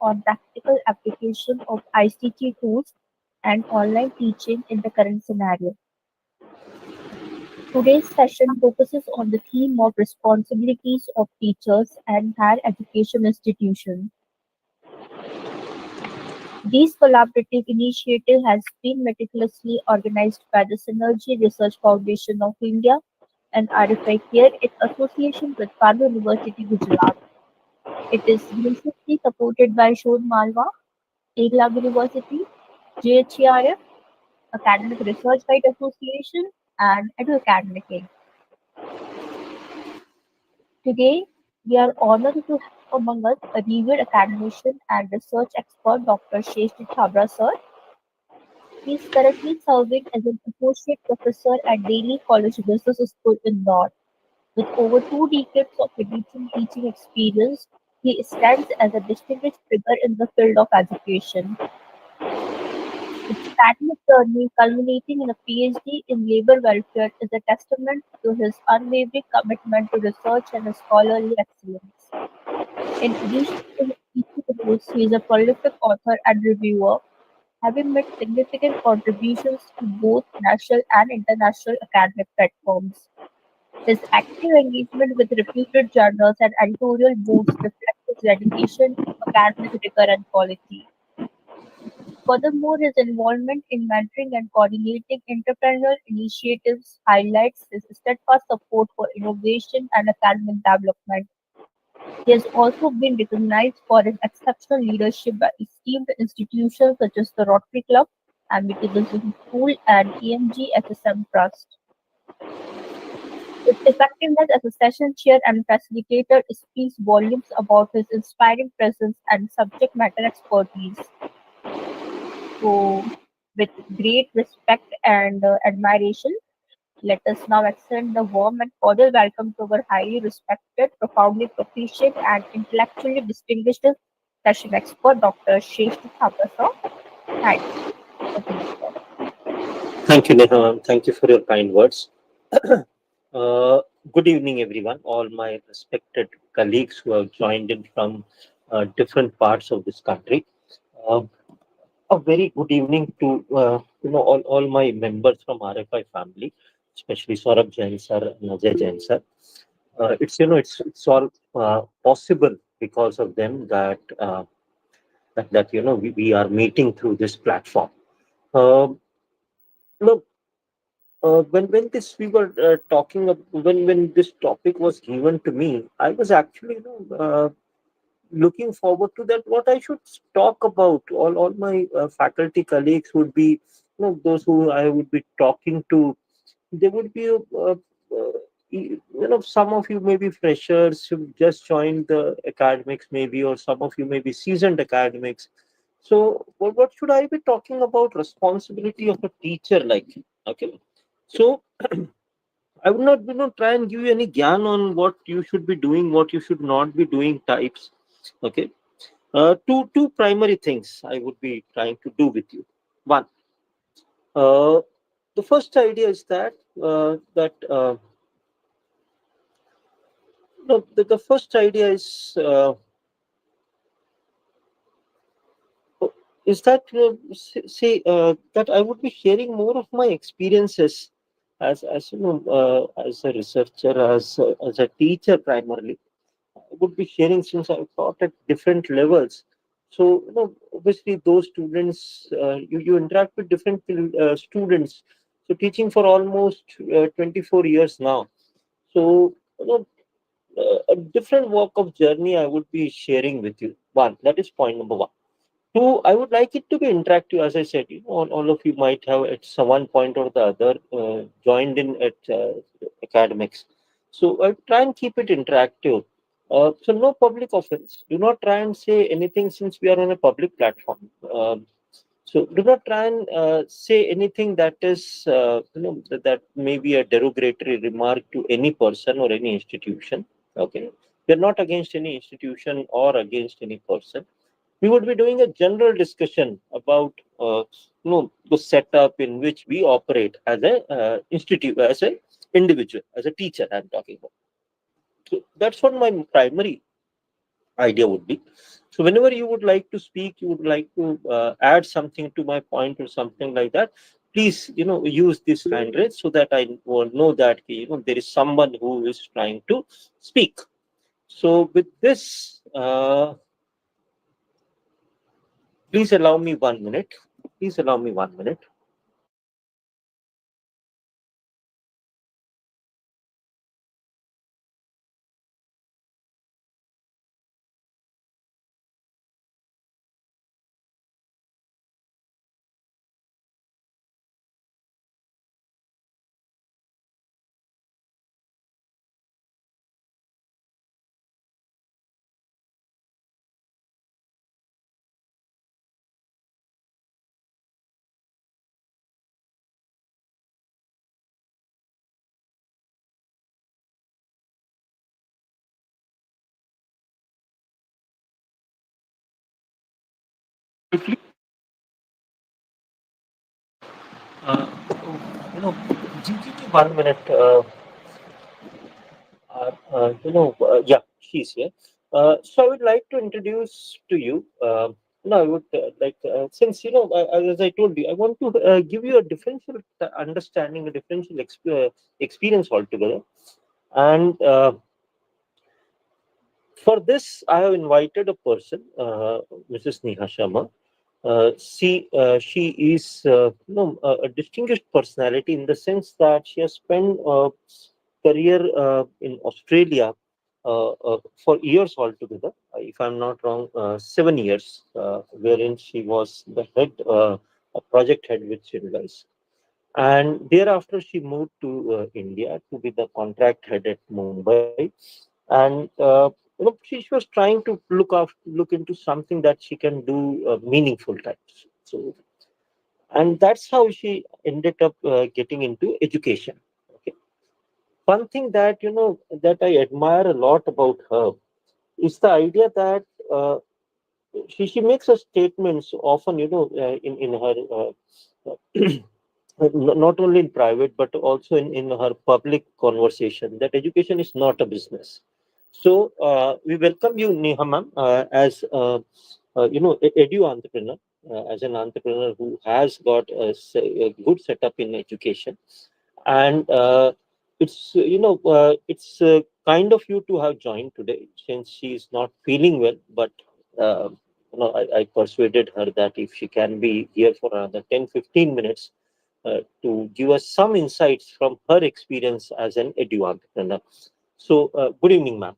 on practical application of ICT tools and online teaching in the current scenario. Today's session focuses on the theme of responsibilities of teachers and higher education institutions. This collaborative initiative has been meticulously organized by the Synergy Research Foundation of India and RFI-CARE in association with Palo University, Gujarat. It is graciously supported by Shod Malwa, Eglam University, JHERF, Academic Research Guide Association, and Edu Academic Inc. Today, we are honored to have among us a revered academician and research expert, Dr. Sheshji Chabra sir. He is currently serving as an associate professor at Delhi College Business School in North. With over 2 decades of teaching experience, he stands as a distinguished figure in the field of education. His academic journey, culminating in a PhD in labor welfare, is a testament to his unwavering commitment to research and scholarly excellence. In addition to his teaching roles, he is a prolific author and reviewer, having made significant contributions to both national and international academic platforms. His active engagement with reputed journals and editorial boards reflects his dedication to academic rigor and quality. Furthermore, his involvement in mentoring and coordinating entrepreneurial initiatives highlights his steadfast support for innovation and academic development. He has also been recognized for his exceptional leadership by esteemed institutions such as the Rotary Club, Amity Business School, and EMG Trust. His effectiveness as a session chair and facilitator speaks volumes about his inspiring presence and subject matter expertise. So, with great respect and admiration, let us now extend the warm and cordial welcome to our highly respected, profoundly proficient, and intellectually distinguished session expert, Dr. Sheshti Thakur. Thank you. Over to you, sir. Thank you, Neha. Thank you for your kind words. uh, Good evening, everyone. All my respected colleagues who have joined in from different parts of this country. Uh, a very good evening to all my members from RFI family, especially Saurabh Jain sir and Ajay Jain sir. It's all possible because of them that we are meeting through this platform. Um, Look, when this we were talking when this topic was given to me, I was actually looking forward to that. What I should talk about, all my faculty colleagues would be, those who I would be talking to. There would be some of you may be freshers who just joined the academics, maybe, or some of you may be seasoned academics. So what should I be talking about? Responsibility of a teacher, like, okay. So I would not, try and give you any gyan on what you should be doing, what you should not be doing types. Okay. Two primary things I would be trying to do with you. One, uh, the first idea is that no, the first idea is that that I would be sharing more of my experiences as a researcher, as a teacher primarily. I would be sharing since I've taught at different levels. So, obviously, those students, you interact with different students. So, teaching for almost 24 years now. So, a different walk of journey I would be sharing with you. One, that is point number one. Two, I would like it to be interactive. As I said, all of you might have at some one point or the other joined in at academics. So I try and keep it interactive. So no public offense. Do not try and say anything since we are on a public platform. So do not try and say anything that is, that may be a derogatory remark to any person or any institution. Okay, we are not against any institution or against any person. We would be doing a general discussion about the setup in which we operate as a institute, as a individual, as a teacher. I'm talking about. So that's what my primary idea would be. So whenever you would like to speak, you would like to add something to my point or something like that, please, use this hand raise so that I will know that, there is someone who is trying to speak. So with this, please allow me 1 minute. Please allow me 1 minute. Uh, you know, give me 1 minute. Yeah, she's here. So I would like to introduce to you. I would since as I told you, I want to give you a differential understanding, a differential experience altogether. And for this, I have invited a person, Mrs. Neha Sharma. She is a distinguished personality in the sense that she has spent career in Australia for years altogether. If I'm not wrong, 7 years, wherein she was the head, a project head with Children's. And thereafter, she moved to India to be the contract head at Mumbai. And she was trying to look into something that she can do meaningful types. So, and that's how she ended up getting into education. Okay. One thing that that I admire a lot about her is the idea that she makes her statements often, in her not only in private but also in her public conversation, that education is not a business. So we welcome you, Neha ma'am, as edu entrepreneur, as an entrepreneur who has got a good setup in education. And it's kind of you to have joined today since she is not feeling well. But I persuaded her that if she can be here for another 10-15 minutes to give us some insights from her experience as an edu entrepreneur. So, good evening, ma'am.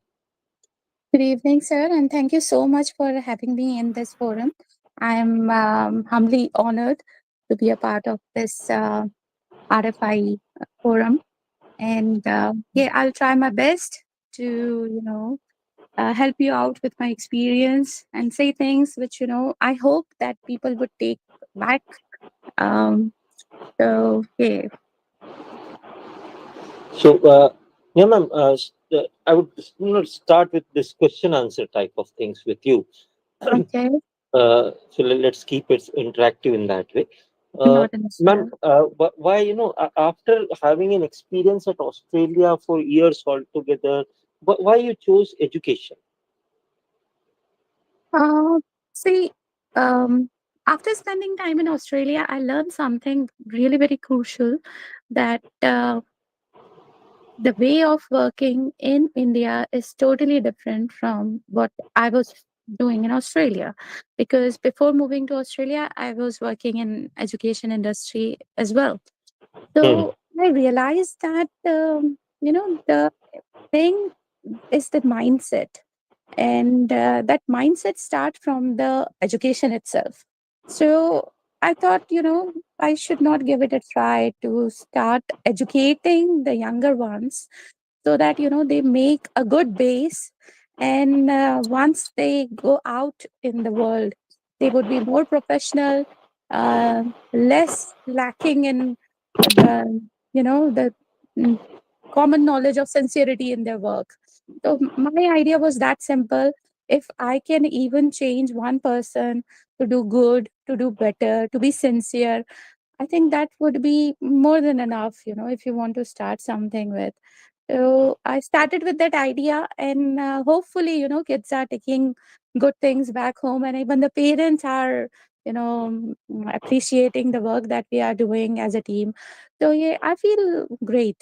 Good evening, sir, and thank you so much for having me in this forum. I am humbly honored to be a part of this RFI forum, and yeah, I'll try my best to help you out with my experience and say things which I hope that people would take back. Um, so yeah, So, yeah, ma'am, I would start with this question answer type of things with you. okay, So let's keep it interactive in that way. Uh, not an Ma'am, issue. why, after having an experience at Australia for years altogether, why you chose education? Uh, See, um, after spending time in Australia, I learned something really very crucial that the way of working in India is totally different from what I was doing in Australia. Because before moving to Australia, I was working in education industry as well. Hmm. So I realized that the thing is the mindset, and that mindset start from the education itself. So I thought, I should not give it a try to start educating the younger ones so that they make a good base, and once they go out in the world they would be more professional, less lacking in the mm, common knowledge of sincerity in their work. So my idea was that simple. If I can even change one person to do good, to do better, to be sincere, I think that would be more than enough, if you want to start something with. So I started with that idea, and hopefully, kids are taking good things back home, and even the parents are, appreciating the work that we are doing as a team. So yeah, I feel great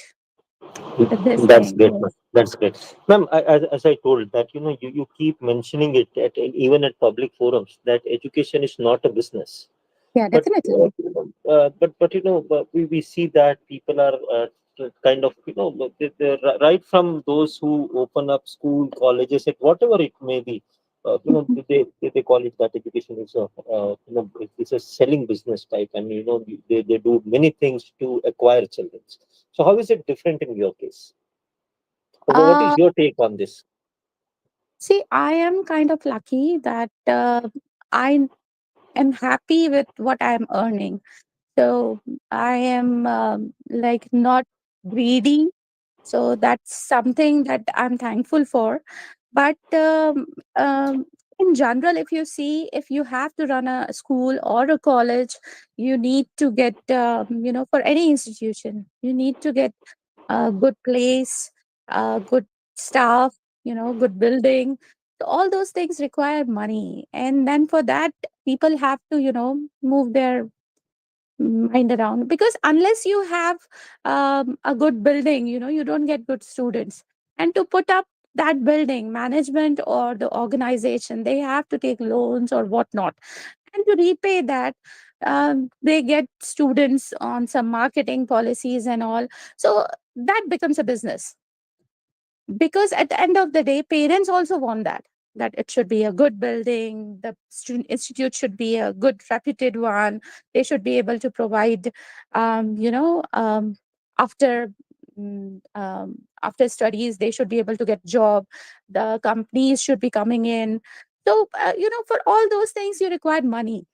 with this That's thing. great, ma'am. Yes. That's great, ma'am. As I told that, you keep mentioning it even at public forums that education is not a business. Yeah, But definitely. but we see that people are kind of right from those who open up school, colleges, like whatever it may be. They call it that education is it's a selling business type, and they do many things to acquire children. So how is it different in your case? What Uh, is your take on this? See, I am kind of lucky that I am happy with what I'm earning. So I am like not greedy. So that's something that I'm thankful for. But in general, if you see, if you have to run a school or a college, you need to get, for any institution, you need to get a good place, good staff, good building. So all those things require money. And then for that, people have to, move their mind around, because unless you have a good building, you don't get good students. And to put up that building, management or the organization, they have to take loans or whatnot, and to repay that, they get students on some marketing policies and all. So that becomes a business, because at the end of the day, parents also want that it should be a good building, the student institute should be a good reputed one, they should be able to provide, after after studies, they should be able to get job, the companies should be coming in. So for all those things, you require money,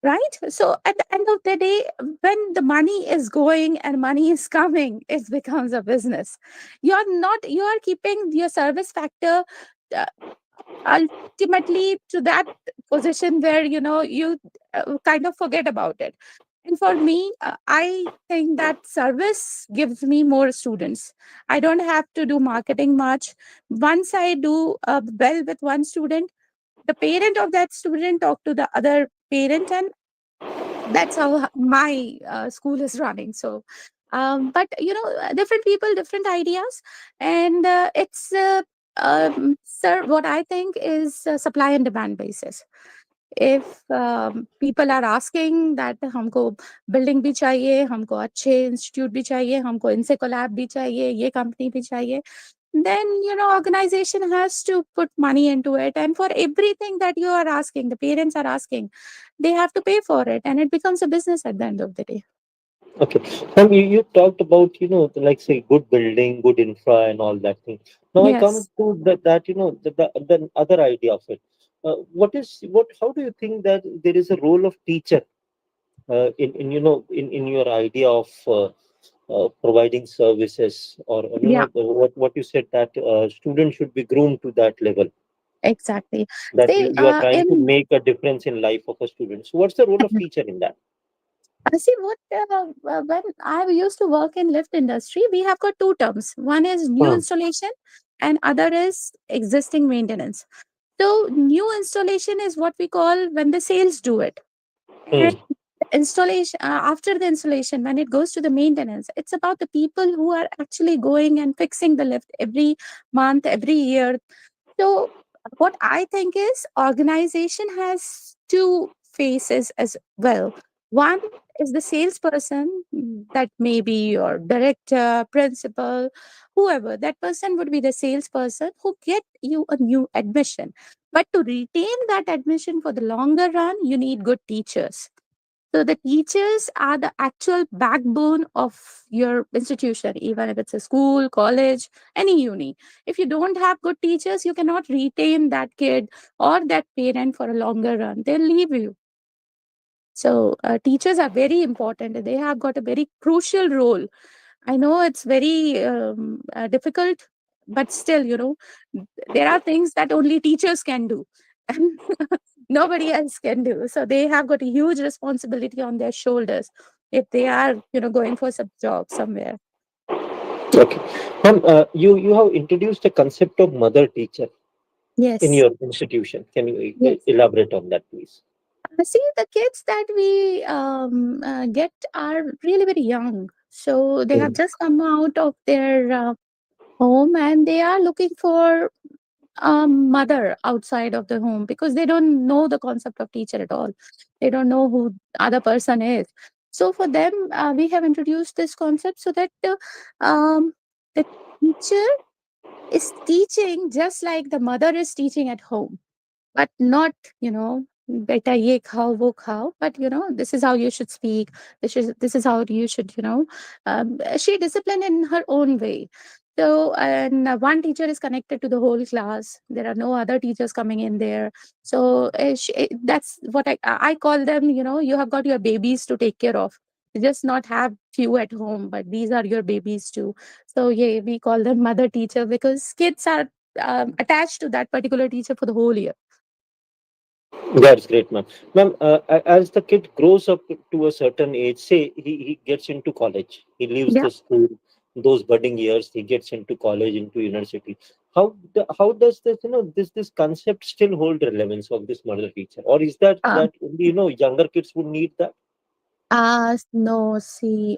right? So at the end of the day, when the money is going and money is coming, it becomes a business. You are keeping your service factor uh, ultimately to that position where you kind of forget about it. And for me, I think that service gives me more students. I don't have to do marketing much. Once I do well with one student, the parent of that student talk to the other parent, and that's how my school is running. So but different people, different ideas. And it's sir, what I think is supply and demand basis. If people are asking that हमको building भी चाहिए, हमको अच्छे institute भी चाहिए, हमको इनसे collab भी चाहिए, ये कंपनी भी चाहिए, then organization has to put money into it. And for everything that you are asking, the parents are asking, they have to pay for it, and it becomes a business at the end of the day. Okay. You talked about, like say good building, good infra and all that thing. Now I come Yes. to that, the other idea of it. How do you think that there is a role of teacher in your idea of providing services, or Yeah, what you said that students should be groomed to that level, exactly. that See, you are trying to in make a difference in life of a student. So what's the role of teacher in that? see what when I used to work in lift industry, we have got two terms. One is new Hmm. installation, and other is existing maintenance. So new installation is what we call when the sales do it. And Hmm. the installation, after the installation, when it goes to the maintenance, it's about the people who are actually going and fixing the lift every month, every year. So what I think is organization has two faces as well. One is the salesperson, that may be your director, principal, whoever. That person would be the salesperson who get you a new admission. But to retain that admission for the longer run, you need good teachers. So the teachers are the actual backbone of your institution, even if it's a school, college, any uni. If you don't have good teachers, you cannot retain that kid or that parent for a longer run. They'll leave you. So teachers are very important. They have got a very crucial role. I know it's very difficult, but still, there are things that only teachers can do. And nobody else can do. So they have got a huge responsibility on their shoulders if they are, going for some job somewhere. Okay, ma'am, you have introduced a concept of mother teacher in Yes. your institution. Can you Yes. elaborate on that, please? See, the kids that we get are really very young. So they have Mm. just come out of their home and they are looking for a mother outside of the home because they don't know the concept of teacher at all. They don't know who the other person is. So for them, we have introduced this concept so that the teacher is teaching just like the mother is teaching at home, but not, beta ye khao wo khao, but this is how you should speak. This is how you should, she disciplined in her own way. So, and one teacher is connected to the whole class. There are no other teachers coming in there. So that's what I call them. You have got your babies to take care of. You just not have few at home, but these are your babies too. So yeah, we call them mother teacher because kids are attached to that particular teacher for the whole year. That's great, ma'am. Ma'am, as the kid grows up to a certain age, say he gets into college, he leaves Yeah. the school, those budding years, he gets into college, into university. How does this this concept still hold relevance of this mother teacher, or is that only younger kids would need that? No, see,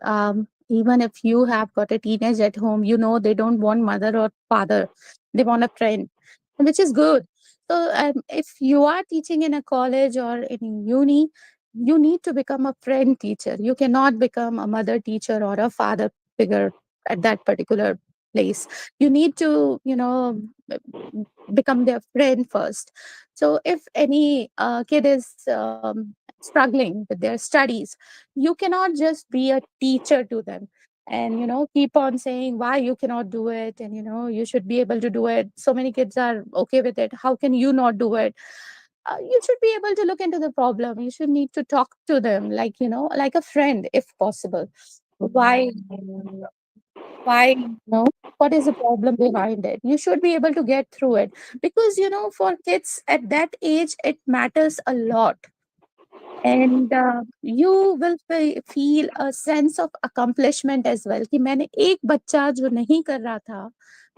even if you have got a teenage at home, they don't want mother or father. They want a friend, which is good. So, if you are teaching in a college or in uni, you need to become a friend teacher. You cannot become a mother teacher or a father figure at that particular place. You need to, become their friend first. So, if any kid is struggling with their studies, you cannot just be a teacher to them and keep on saying why you cannot do it, and you should be able to do it. So many kids are okay with it, how can you not do it? You should be able to look into the problem. You should need to talk to them like like a friend if possible. Why what is the problem behind it? You should be able to get through it because for kids at that age it matters a lot. And you will feel a sense of accomplishment as well कि मैंने एक बच्चा जो नहीं कर रहा था,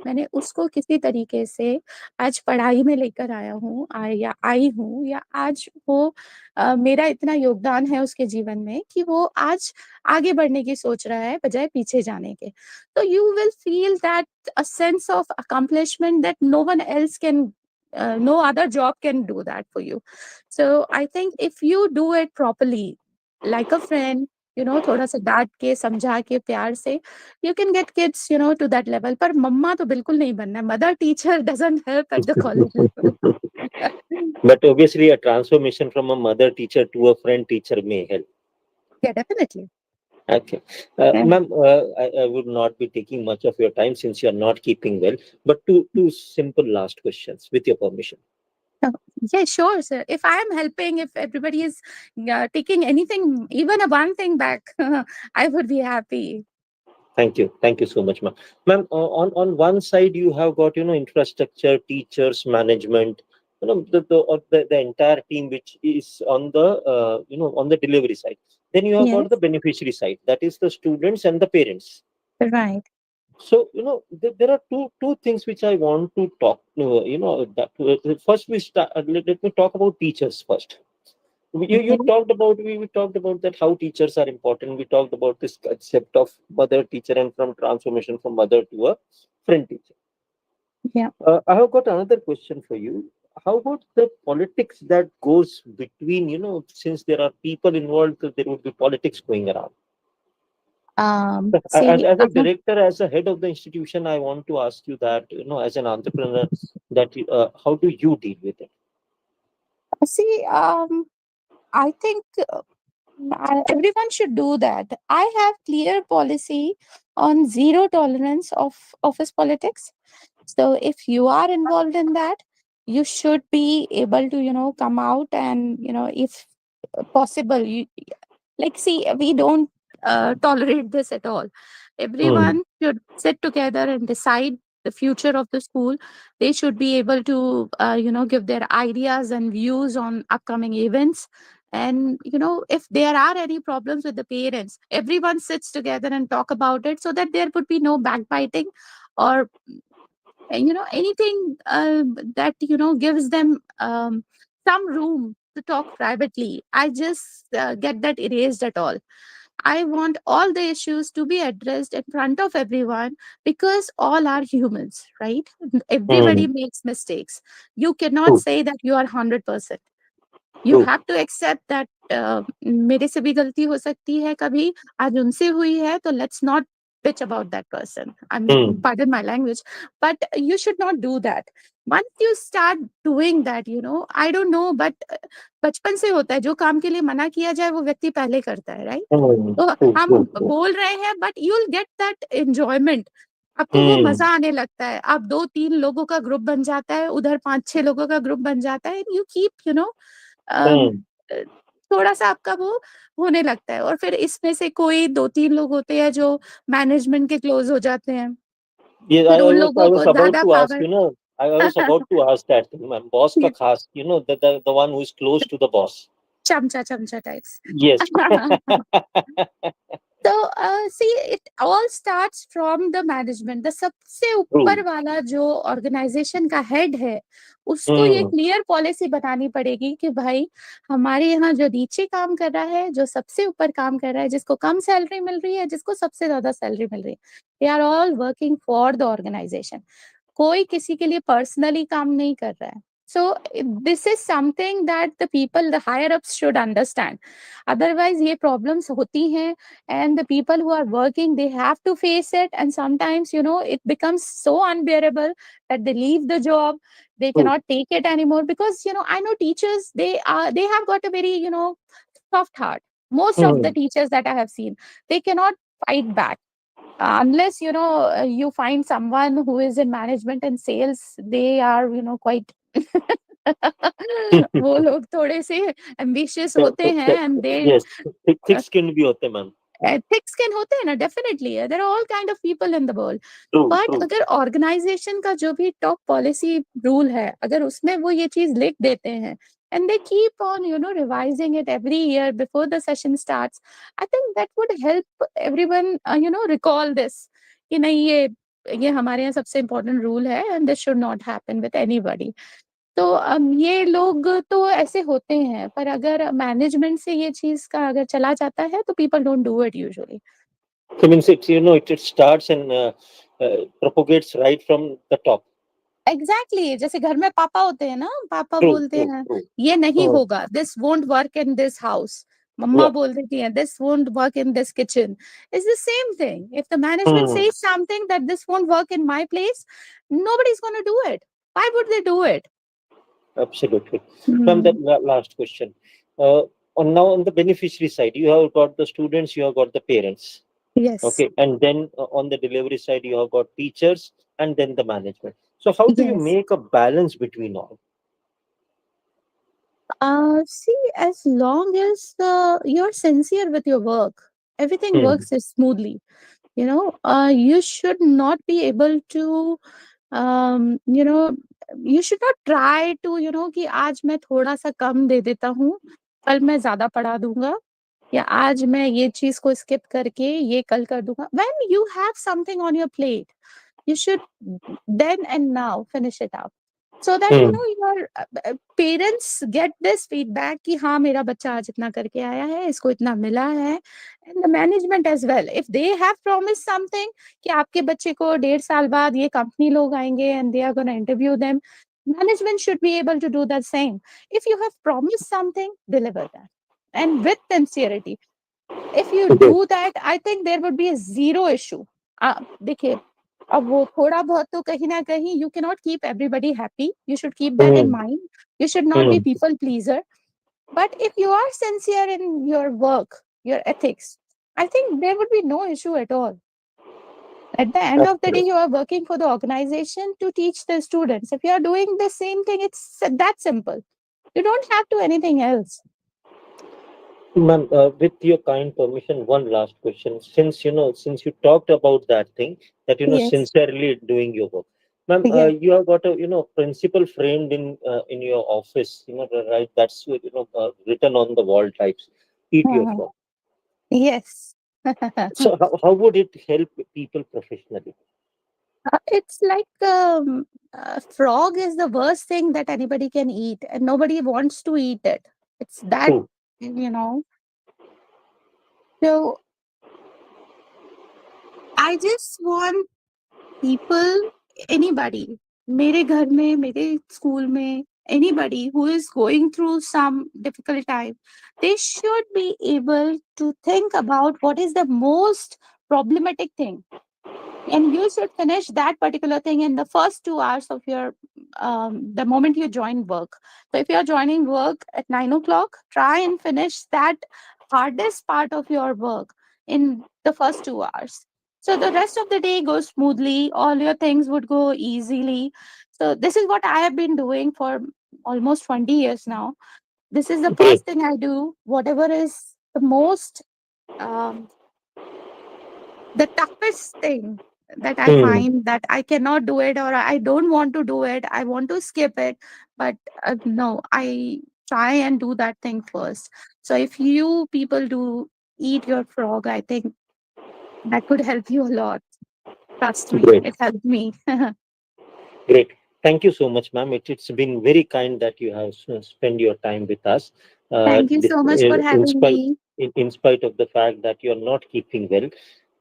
मैंने उसको किसी तरीके से आज पढ़ाई में लेकर आया हूँ या आई हूँ, या आज वो मेरा इतना योगदान है उसके जीवन में कि वो आज आगे बढ़ने की सोच रहा है बजाय पीछे जाने के. तो you will feel that a sense of accomplishment that no one else can, no other job can do that for you. So I think if you do it properly, like a friend, थोड़ा सा डांट के समझा के प्यार से, you can get kids, to that level. पर मम्मा तो बिल्कुल नहीं बनना है. Mother teacher doesn't help at the college level. But obviously, a transformation from a mother teacher to a friend teacher may help. Yeah, definitely. Okay. Yeah. Ma'am, I would not be taking much of your time since you are not keeping well, but two simple last questions with your permission. Uh, yeah, sure, sir. If I am helping, if everybody is taking anything, even a one thing back, I would be happy. Thank you so much, ma'am. Ma'am, on one side you have got infrastructure, teachers, management, the entire team which is on the on the delivery side. Then you have got the Yes, beneficiary side, that is the students and the parents. right. So there are two things which I want to talk. That first we start. Let me talk about teachers first. You Okay. talked about we talked about that how teachers are important. We talked about this concept of mother teacher and from transformation from mother to a friend teacher. Yeah. I have got another question for you. How about the politics that goes between, since there are people involved, there would be politics going around. See, As a director, as a head of the institution, I want to ask you that, as an entrepreneur, that how do you deal with it? see, I think everyone should do that. I have clear policy on zero tolerance of office politics. So if you are involved in that, you should be able to, come out and, if possible, like, see, we don't tolerate this at all. Hmm. Everyone should sit together and decide the future of the school. They should be able to, give their ideas and views on upcoming events. And if there are any problems with the parents, everyone sits together and talk about it, so that there would be no backbiting, or anything that gives them some room to talk privately. I just get that erased at all. I want all the issues to be addressed in front of everyone, because all are humans, right? Everybody Hmm. makes mistakes. You cannot True. say that you are 100%. You True. have to accept that मेरे से भी गलती हो सकती है कभी, आज उनसे हुई है, तो let's not bitch about that person. I mean, Hmm. pardon my language, but you should not do that. Once you start doing that, I don't know, but बचपन से होता है, जो काम के लिए मना किया जाए वो व्यक्ति पहले करता है, right? Hmm. तो True. हम True. True. बोल रहे हैं, but you will get that enjoyment. आपको वो Hmm. मजा आने लगता है। आप 2-3 लोगों का ग्रुप बन जाता है, उधर 5-6 लोगों का ग्रुप बन जाता है, यू कीप Hmm. थोड़ा सा आपका वो होने लगता है। और फिर इसमें से कोई 2-3 लोग होते हैं जो मैनेजमेंट के क्लोज हो जाते हैं, Yeah, फिर उन I लोगों was को about ज्यादा to ask, power. I was about to ask that thing, man. Boss ka khas, the one who is close to the boss. चमचा चमचा टाइप्स। Yes. तो see it all starts from the management. The सबसे ऊपर True. वाला जो organisation का head है, उसको ये Hmm. क्लियर पॉलिसी बनानी पड़ेगी कि भाई, हमारे यहाँ जो नीचे काम कर रहा है, जो सबसे ऊपर काम कर रहा है, जिसको कम सैलरी मिल रही है, जिसको सबसे ज्यादा सैलरी मिल रही है, they are all working for the organisation. कोई किसी के लिए पर्सनली काम नहीं कर रहा है। So this is something that the people, the higher ups should understand. Otherwise ये प्रॉब्लम्स होती हैं, and the people who are working, they have to face it, and sometimes it becomes so unbearable that they leave the job. They True. cannot take it anymore, because I know teachers, they have got a very soft heart. Most of the Hmm. teachers that I have seen, they cannot fight back. Unless you find someone who is in management and sales, they are quite वो लोग थोड़े से ambitious होते हैं, and they Yes. Thick skin bhi hote, man. Thick skin होते हैं ना, definitely there are all kind of people in the world. True. But True. अगर ऑर्गेनाइजेशन का जो भी टॉप पॉलिसी रूल है, अगर उसमें वो ये चीज लिख देते हैं, and they keep on revising it every year before the session starts, I think that would help everyone recall this, कि नहीं, ये हमारे यहाँ सबसे इम्पोर्टेंट रूल है, and this should not happen with anybody. तो ये लोग तो ऐसे होते हैं, पर अगर मैनेजमेंट से ये चीज़ का अगर चला जाता है, तो people don't do it usually. So means it starts and propagates right from the top. Exactly, जैसे घर में पापा होते हैं ना, पापा True. बोलते True. हैं True. ये नहीं Uh, होगा, this won't work in this house. मम्मा yeah. बोल देती हैं this won't work in this kitchen. It's the same thing, if the management Hmm. Says something that this won't work in my place, nobody is gonna do it. Why would they do it? Absolutely. From the last question, uh, on the beneficiary side, you have got the students, you have got the parents. Yes, Okay, and then on the delivery side, you have got teachers, and then the management. So how do you yes. make a balance between all? See, as long as you're sincere with your work, everything Hmm. works smoothly. You should not be able to, um, you know, you should not try to, कि आज मैं थोड़ा सा कम दे देता हूँ, कल मैं ज्यादा पढ़ा दूंगा, या आज मैं ये चीज को स्किप करके ये कल कर दूंगा। When you have something on your plate, you should then and now finish it up, so that Hmm. your parents get this feedback कि हाँ, मेरा बच्चा आज इतना करके आया है, इसको इतना मिला है। And the management as well, if they have promised something कि आपके बच्चे को 1.5 साल बाद ये कंपनी लोग आएंगे and they are going to interview them, management should be able to do the same. If you have promised something, deliver that, and with sincerity. If you Okay. do that, I think there would be a zero issue. देखिए, अब वो थोड़ा बहुत तो कहीं ना कहीं, you cannot keep everybody happy. You should keep that in Hmm. mind. You should not be Hmm. people pleaser. But if you are sincere in your work, your ethics, I think there would be no issue at all. At the end of the day, Absolutely. you are working for the organization to teach the students. If you are doing the same thing, it's that simple. You don't have to anything else. Ma'am, with your kind permission, one last question. Since you talked about that thing, that Yes. sincerely doing your work. Ma'am, Yes. you have got a principal framed in your office, right? That's written on the wall types. Eat your Mhm. frog. Yes. So how would it help people professionally? It's like frog is the worst thing that anybody can eat, and nobody wants to eat it. It's that, True. you know. So I just want people, anybody, मेरे घर में, मेरे school में, anybody who is going through some difficult time, they should be able to think about what is the most problematic thing, and you should finish that particular thing in the first 2 hours of your the moment you join work. So if you're joining work at 9 o'clock, try and finish that hardest part of your work in the first 2 hours, so the rest of the day goes smoothly, all your things would go easily. So this is what I have been doing for almost 20 years now. This is the Great. first thing I do, whatever is the most um, the toughest thing that I Hmm. find that I cannot do it or I don't want to do it, I want to skip it, but no, I try and do that thing first. So if you people do eat your frog, I think that could help you a lot. Trust me, Great. it helped me. Great. Thank you so much, ma'am. It's been very kind that you have spent your time with us. Thank you so much for In having spite me. in spite of the fact that you're not keeping well,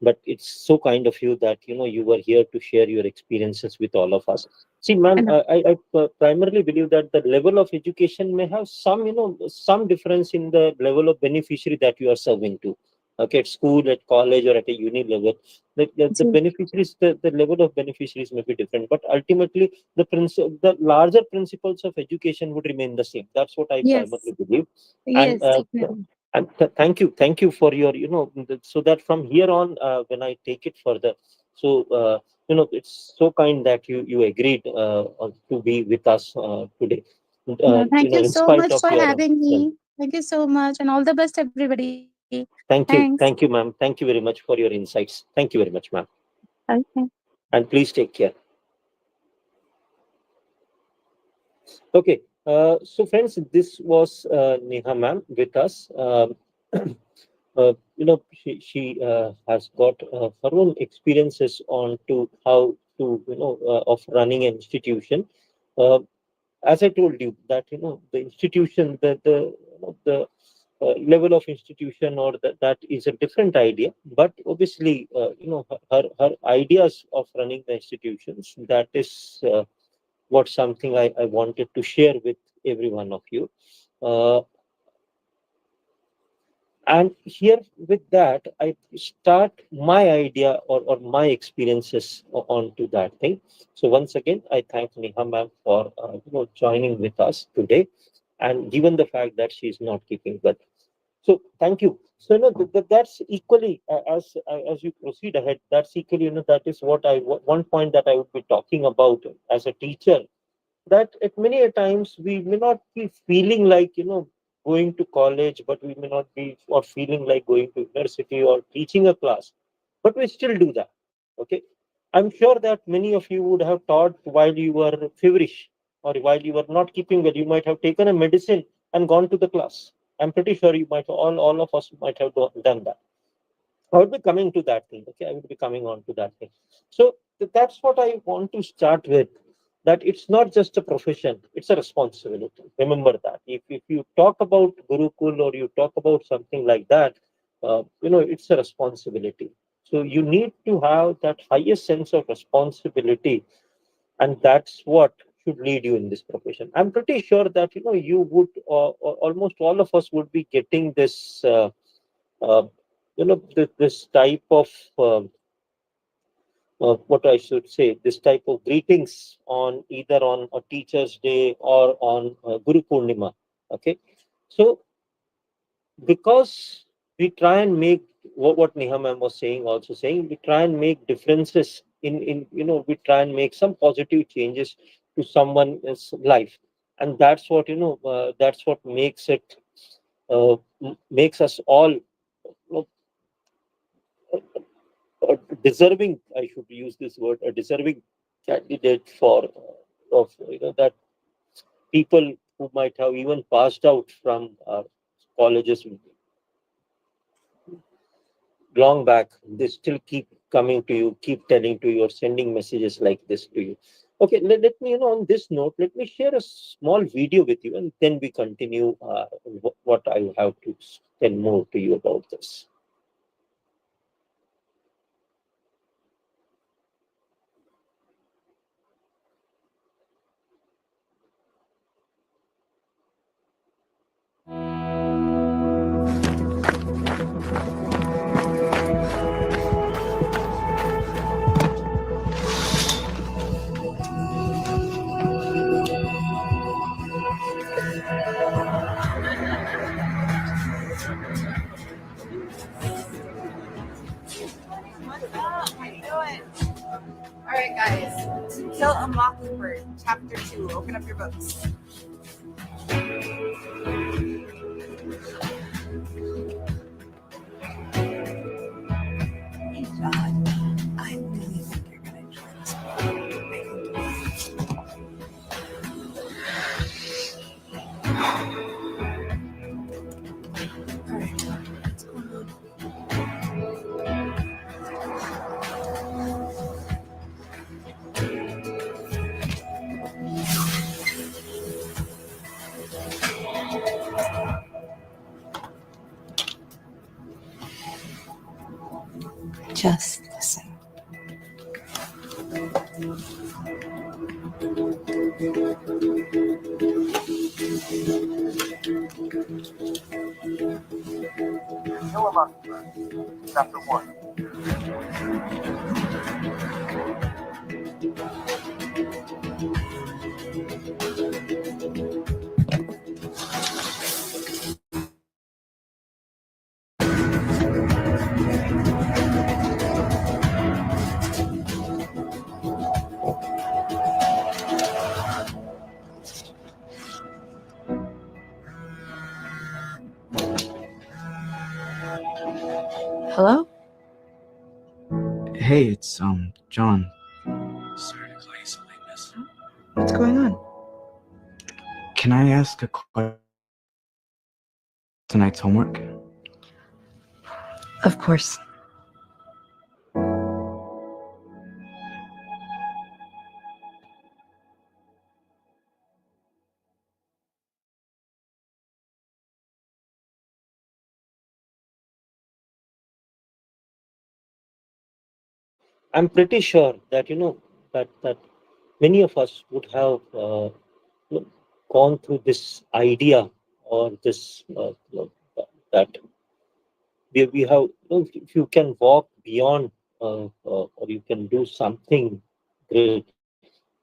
but it's so kind of you that you were here to share your experiences with all of us. See, ma'am, And, I primarily believe that the level of education may have some difference in the level of beneficiary that you are serving to. Okay, at school, at college, or at a uni level, the beneficiaries, the level of beneficiaries may be different, but ultimately the larger principles of education would remain the same. That's what I yes, primarily believe. And yes, definitely. thank you for your so that from here on, when I take it further, so it's so kind that you agreed to be with us today. No, thank you In so spite much of for your having me. Thank you so much, and all the best, everybody. Thanks. thank you, ma'am. Thank you very much for your insights. Thank you very much, ma'am. Okay. And please take care. Okay, so friends, this was Neha ma'am with us. She has got her own experiences on to how to of running an institution. Uh, as I told you that the institution, the level of institution or that is a different idea. But obviously, her ideas of running the institutions, that is what something I wanted to share with every one of you. Uh, and here with that, I start my idea or my experiences onto that thing. So once again, I thank Neha ma'am for joining with us today, and given the fact that she is not keeping well. So thank you. So that's equally as you proceed ahead. That's equally that is what one point that I would be talking about as a teacher, that at many a times we may not be feeling like going to college, but we may not be or feeling like going to university or teaching a class, but we still do that. Okay, I'm sure that many of you would have taught while you were feverish or while you were not keeping well. You might have taken a medicine and gone to the class. I'm pretty sure you might all of us might have done that. I would be coming to that thing. Okay, I would be coming on to that thing. So that's what I want to start with. That it's not just a profession; it's a responsibility. Remember that. If you talk about Gurukul or you talk about something like that, it's a responsibility. So you need to have that highest sense of responsibility, and that's what should lead you in this profession. I'm pretty sure that you would, almost all of us would be getting this. Uh, this type of what I should say, this type of greetings on either on a Teacher's Day or on Guru Purnima. Okay, so because we try and make what Neha ma'am was saying, also saying we try and make differences in we try and make some positive changes to someone's life, and that's what that's what makes it makes us all deserving, I should use this word, a deserving candidate for of that people who might have even passed out from colleges long back, they still keep coming to you, keep telling to you, or sending messages like this to you. Okay, let me, on this note, let me share a small video with you, and then we continue what I have to tell more to you about this. What's up? How you doing? All right, guys. To Kill a Mockingbird, Chapter 2. Open up your books. Hey, John. I really think you're going to enjoy this book. All right. What's going on? Just listen. Kill a Mockingbird, Chapter 1. Hello? Hey, it's John. Sorry to call you so late, miss. What's going on? Can I ask a question? Tonight's homework? Of course. I'm pretty sure that that many of us would have gone through this idea or this that we have, if you can walk beyond or you can do something great.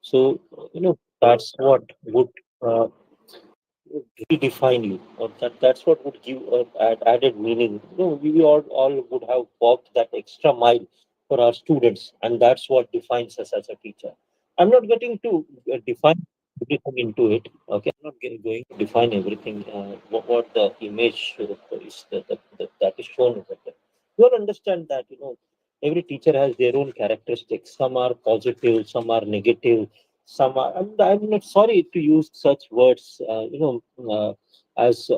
So that's what would uh, redefine you, or that's what would give added meaning. We all would have walked that extra mile for our students, and that's what defines us as a teacher. I'm not getting to define everything into it. Okay, I'm not going to define everything. What the image is that is shown over there. You all understand that every teacher has their own characteristics. Some are positive, some are negative, some are. I'm not sorry to use such words. As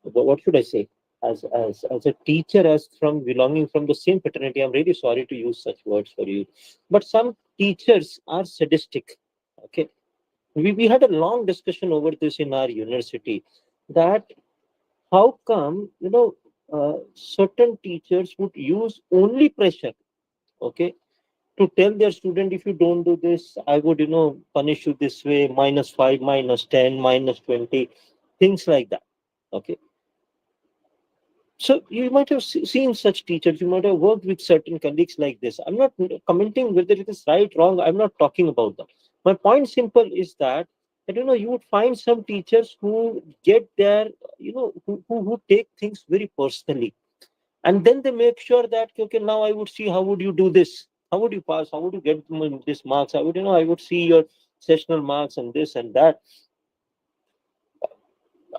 what should I say? As a teacher, as from belonging from the same fraternity, I'm really sorry to use such words for you. But some teachers are sadistic. Okay, we had a long discussion over this in our university. That how come certain teachers would use only pressure. Okay, to tell their student, if you don't do this, I would punish you this way, -5, -10, -20, things like that. Okay, so you might have seen such teachers, you might have worked with certain colleagues like this. I'm not commenting whether it is right, wrong, I'm not talking about that. My point simple is that you would find some teachers who get their who take things very personally, and then they make sure that, okay, now I would see how would you do this, how would you pass, how would you get this marks, I would I would see your sessional marks and this and that.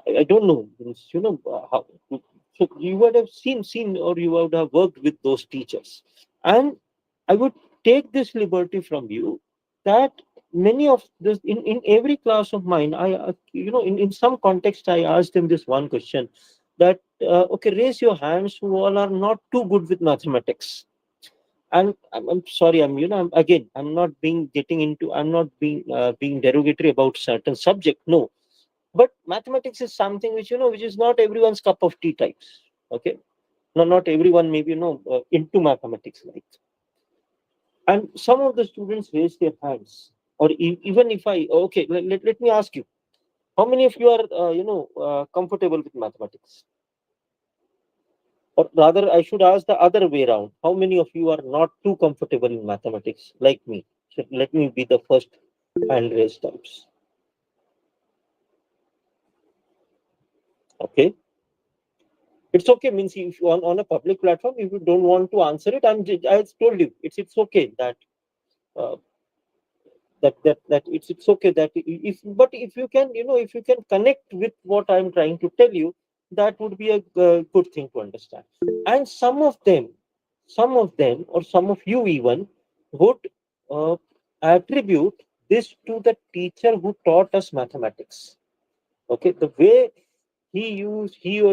I don't know, how. So you would have seen or you would have worked with those teachers, and I would take this liberty from you that many of this in every class of mine, I in some context I asked them this one question, that okay, raise your hands who all are not too good with mathematics. And I'm sorry, I'm not being derogatory about certain subject, no, but mathematics is something which which is not everyone's cup of tea types. Okay, no, not everyone maybe into mathematics, like. And some of the students raise their hands, or even if I, okay, let me ask you, how many of you are comfortable with mathematics? Or rather, I should ask the other way around, how many of you are not too comfortable in mathematics like me? So let me be the first hand raised types. Okay, it's okay, means if you on a public platform, if you don't want to answer it, I told you, it's okay that uh, that it's okay that if, but if you can, if you can connect with what I'm trying to tell you, that would be a good thing to understand. And some of them or some of you even would uh, attribute this to the teacher who taught us mathematics. Okay, the way he or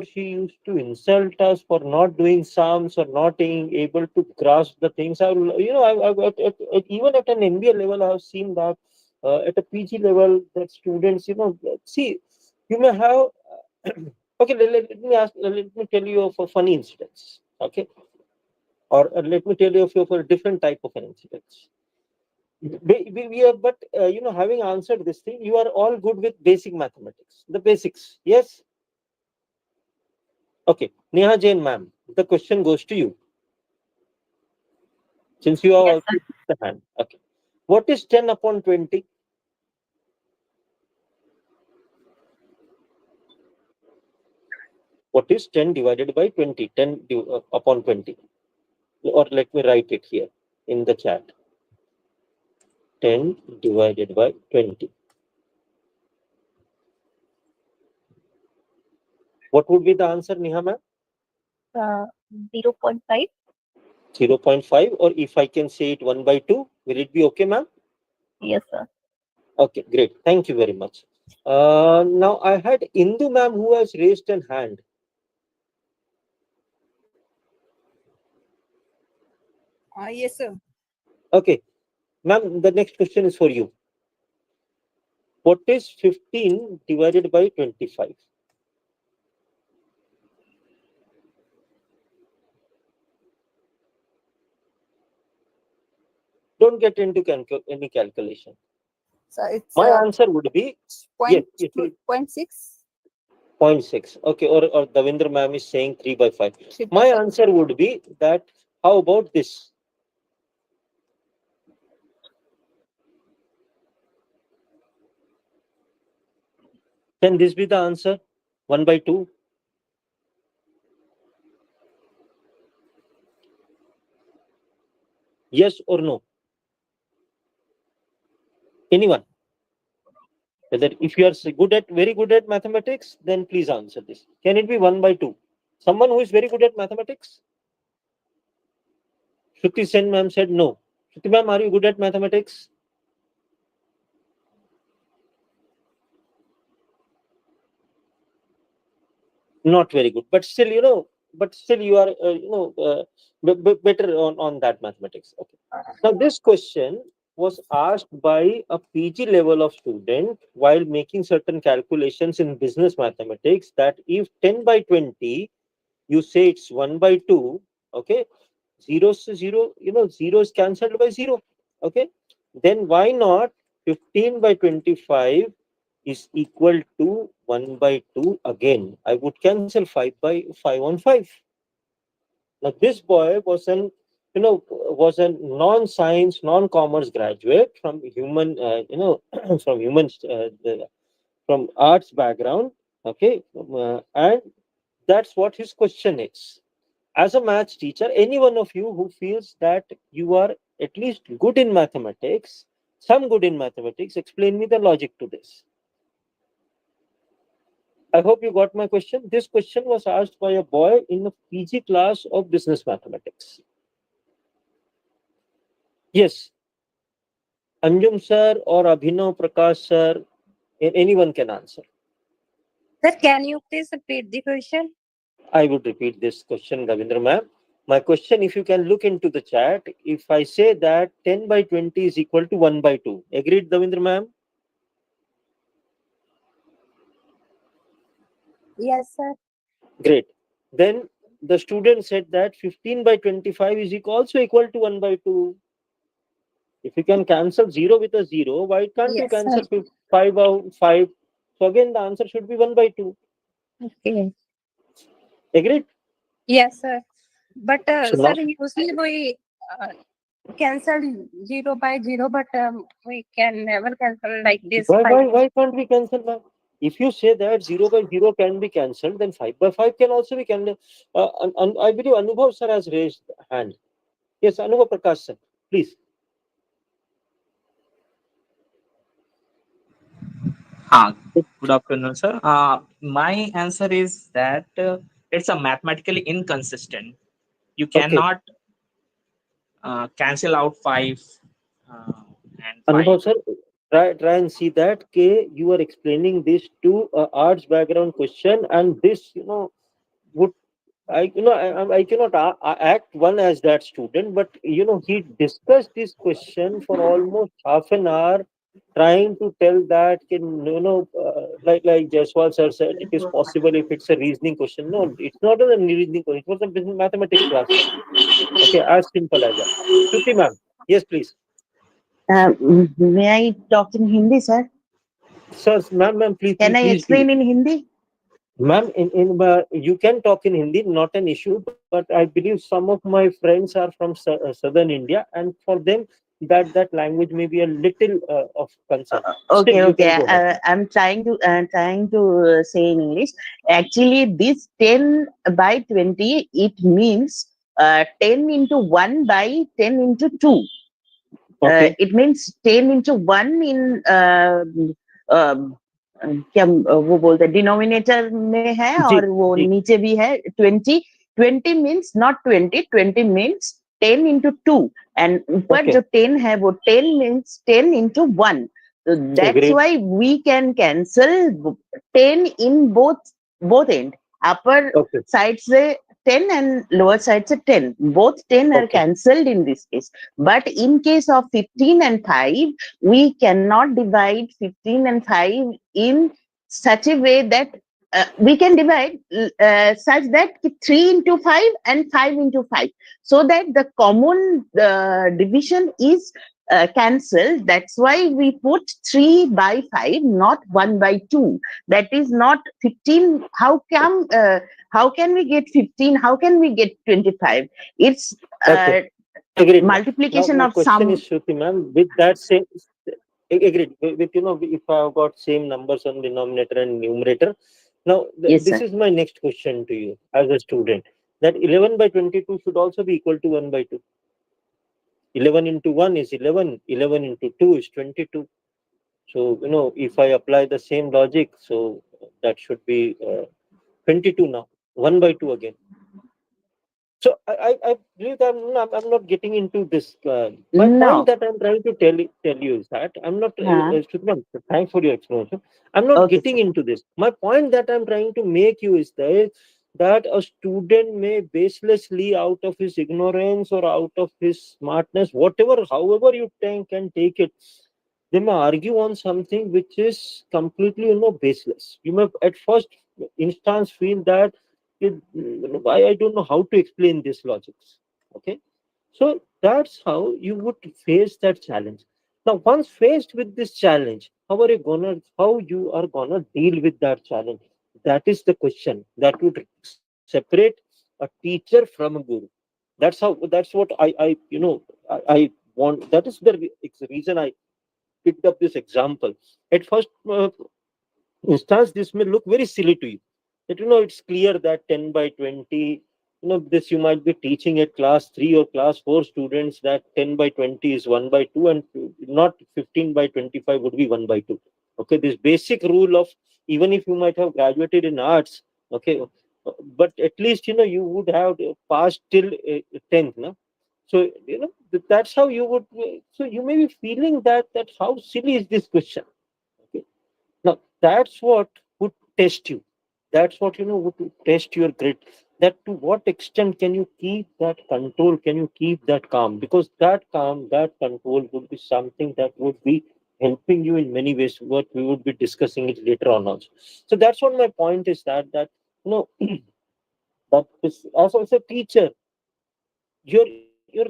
she used to insult us for not doing sums or not being able to grasp the things. Even at an MBA level, I have seen that at a PG level, that students, see, you may have. Okay, let me tell you of a funny incidents. Okay, or let me tell you of a different type of an incidents. We are, but having answered this thing, you are all good with basic mathematics, the basics. Yes. Okay, Neha Jain ma'am, the question goes to you, since you have Yes, also sir. raised the hand. Okay. What is 10 upon 20? What is 10 divided by 20? 10 upon 20. Or let me write it here in the chat. 10 divided by 20. What would be the answer, Neha ma'am? Uh, 0.5. 0.5, or if I can say it 1 by 2, will it be okay, ma'am? Yes, sir. Okay, great. Thank you very much. Now I had Indu ma'am who has raised an hand. Yes, sir. Okay, ma'am, the next question is for you. What is 15 divided by 25? Don't get into any calculation. So it's My answer would be yes, point it is 0.6. 0.6. Okay, or Davindra ma'am is saying 3 by 5. 3 by My 5. answer would be that, how about this? Can this be the answer? 1 by 2? Yes or no? Anyone? Whether if you are very good at mathematics, then please answer this. Can it be 1 by 2? Someone who is very good at mathematics? Shruti Sen ma'am said no. Shruti ma'am, are you good at mathematics? Not very good, but still, you are, better on that mathematics. Okay. Now, this question was asked by a PG level of student while making certain calculations in business mathematics, that if 10 by 20, you say it's 1 by 2, okay, zero is zero, zero is cancelled by zero, okay, then why not 15 by 25 is equal to 1 by 2 again? I would cancel 5 by 5 on 5. Now, this boy was a non-science, non-commerce graduate from human, from humans, from arts background, okay, and that's what his question is. As a maths teacher, any one of you who feels that you are at least good in mathematics, some good in mathematics, explain me the logic to this. I hope you got my question. This question was asked by a boy in a PG class of business mathematics. Yes. Anjum sir or Abhinav Prakash sir, anyone can answer. Sir, can you please repeat the question? I would repeat this question, Ravindra ma'am. My question, if you can look into the chat, if I say that 10 by 20 is equal to 1 by 2, agreed, Ravindra ma'am? Yes, sir. Great. Then the student said that 15 by 25 is also equal to 1 by 2. If you can cancel 0 with a 0, why can't you Yes, sir. cancel 5 out 5? So again, the answer should be 1 by 2. Okay. Agreed? Yes, sir. But So sir, now, usually we cancel 0 by 0, but we can never cancel like this why, five. why, why can't we cancel now? If you say that 0 by 0 can be cancelled, then 5 by 5 can also be cancelled. I believe Anubhav sir has raised hand. Yes, Anubhav Prakash sir, please. Good afternoon, sir. My answer is that it's a mathematically inconsistent. You Okay, cannot cancel out five and five. Anubhav sir, try and see that you are explaining this to a arts background question, and this would I cannot act one as that student, but he discussed this question for almost half an hour, trying to tell that like Jaiswal sir said, it is possible if it's a reasoning question. No, it's not a reasoning question. It was a business mathematics class, sir. Okay, as simple as that. Shruti ma'am, yes, please. May I talk in Hindi, sir? Sir, ma'am, please, Can please, I please do. explain in Hindi? Ma'am, you can talk in Hindi, not an issue. But I believe some of my friends are from southern India, and for them that language may be a little of concern. Still, Okay, you okay. can go ahead. I'm trying to say in English. Actually, this 10 by 20 it means 10 into 1 by 10 into 2. Okay, It means 10 into 1 in क्या वो बोलते हैं denominator में है और जी वो जी नीचे भी है 20 means not 20 means 10 into 2 and ऊपर okay, जो 10 है वो 10 means 10 into 1 that's agreed. Why we can cancel 10 in both end upper Okay, side से 10 and lower side से 10 both 10 are okay, cancelled in this case. But in case of 15 and 5, we cannot divide 15 and 5 in such a way that we can divide such that 3 into 5 and 5 into 5, so that the common division is cancelled. That's why we put 3 by 5, not 1 by 2. That is not 15. How can we get 15? How can we get 25? It's okay, agreed, ma'am. Now multiplication my of question is, some. Shruti ma'am, with that same agreed with if I have got same numbers on denominator and numerator. Now Yes, this sir. is my next question to you as a student. That 11 by 22 should also be equal to 1 by 2. 11 into 1 is 11, 11 into 2 is 22. So if I apply the same logic, so that should be 22 now, 1 by 2 again. So I believe that I'm not getting into this. My point No. that I'm trying to tell you is that I'm not. Huh? Shubham, thanks for your explanation. I'm not Okay, getting sir. into this. My point that I'm trying to make you is that a student may baselessly, out of his ignorance or out of his smartness, whatever, however you can take it, they may argue on something which is completely baseless. You may at first instance feel that why I don't know how to explain this logics. Okay, so that's how you would face that challenge. Now, once faced with this challenge, how you are gonna deal with that challenge? That is the question that would separate a teacher from a guru. That's what I want. That is the reason I picked up this example. At first instance, this may look very silly to you. That it's clear that 10 by 20, this you might be teaching at class 3 or class 4 students that 10 by 20 is 1 by 2 and not 15 by 25 would be 1 by 2. Okay, this basic rule of, even if you might have graduated in arts, okay, but at least you would have passed till 10th, no? So that's how you would. So you may be feeling that how silly is this question? Okay. Now that's what would test you. That's what would test your grit. That to what extent can you keep that control? Can you keep that calm? Because that calm, that control would be something that would be helping you in many ways. What we would be discussing it later on also. So that's what my point is, that you know that is, as a teacher, your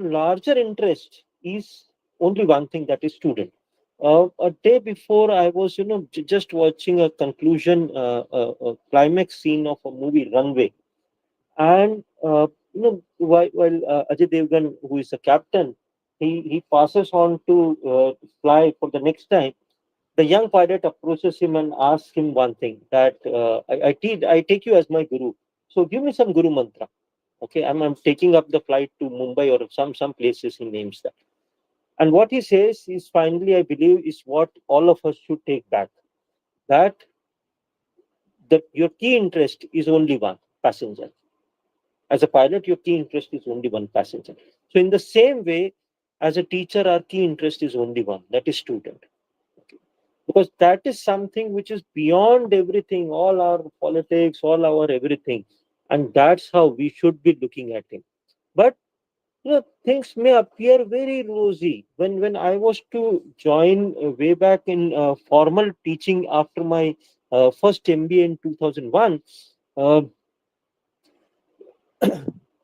larger interest is only one thing, that is student. A day before, I was just watching a conclusion, climax scene of a movie Runway, and while Ajay Devgan, who is the captain, he passes on to fly for the next time. The young pilot approaches him and asks him one thing, that I take you as my guru, so give me some guru mantra. Okay, I'm taking up the flight to Mumbai or some places he names that. And what he says is, finally, I believe, is what all of us should take back, that your key interest is only one passenger. As a pilot, your key interest is only one passenger. So in the same way, as a teacher, our key interest is only one, that is student. Okay. Because that is something which is beyond everything, all our politics, all our everything. And that's how we should be looking at him. But things may appear very rosy. When I was to join way back in formal teaching after my first MBA in 2001, uh,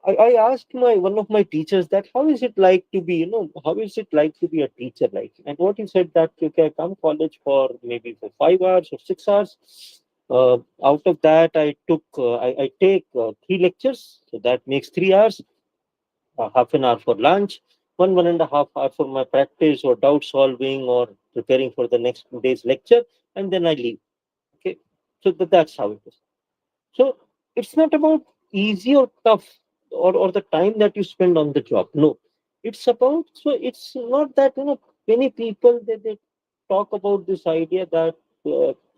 I asked my one of my teachers that how is it like to be, how is it like to be a teacher like? And what he said, that okay, I come college for maybe for 5 hours or 6 hours. Out of that, I take 3 lectures, so that makes 3 hours. Half an hour for lunch, 1.5 hour for my practice or doubt solving or preparing for the next day's lecture, and then I leave. Okay, so that's how it is. So it's not about easy or tough, or the time that you spend on the job. No, it's about, so it's not that many people they talk about this idea that.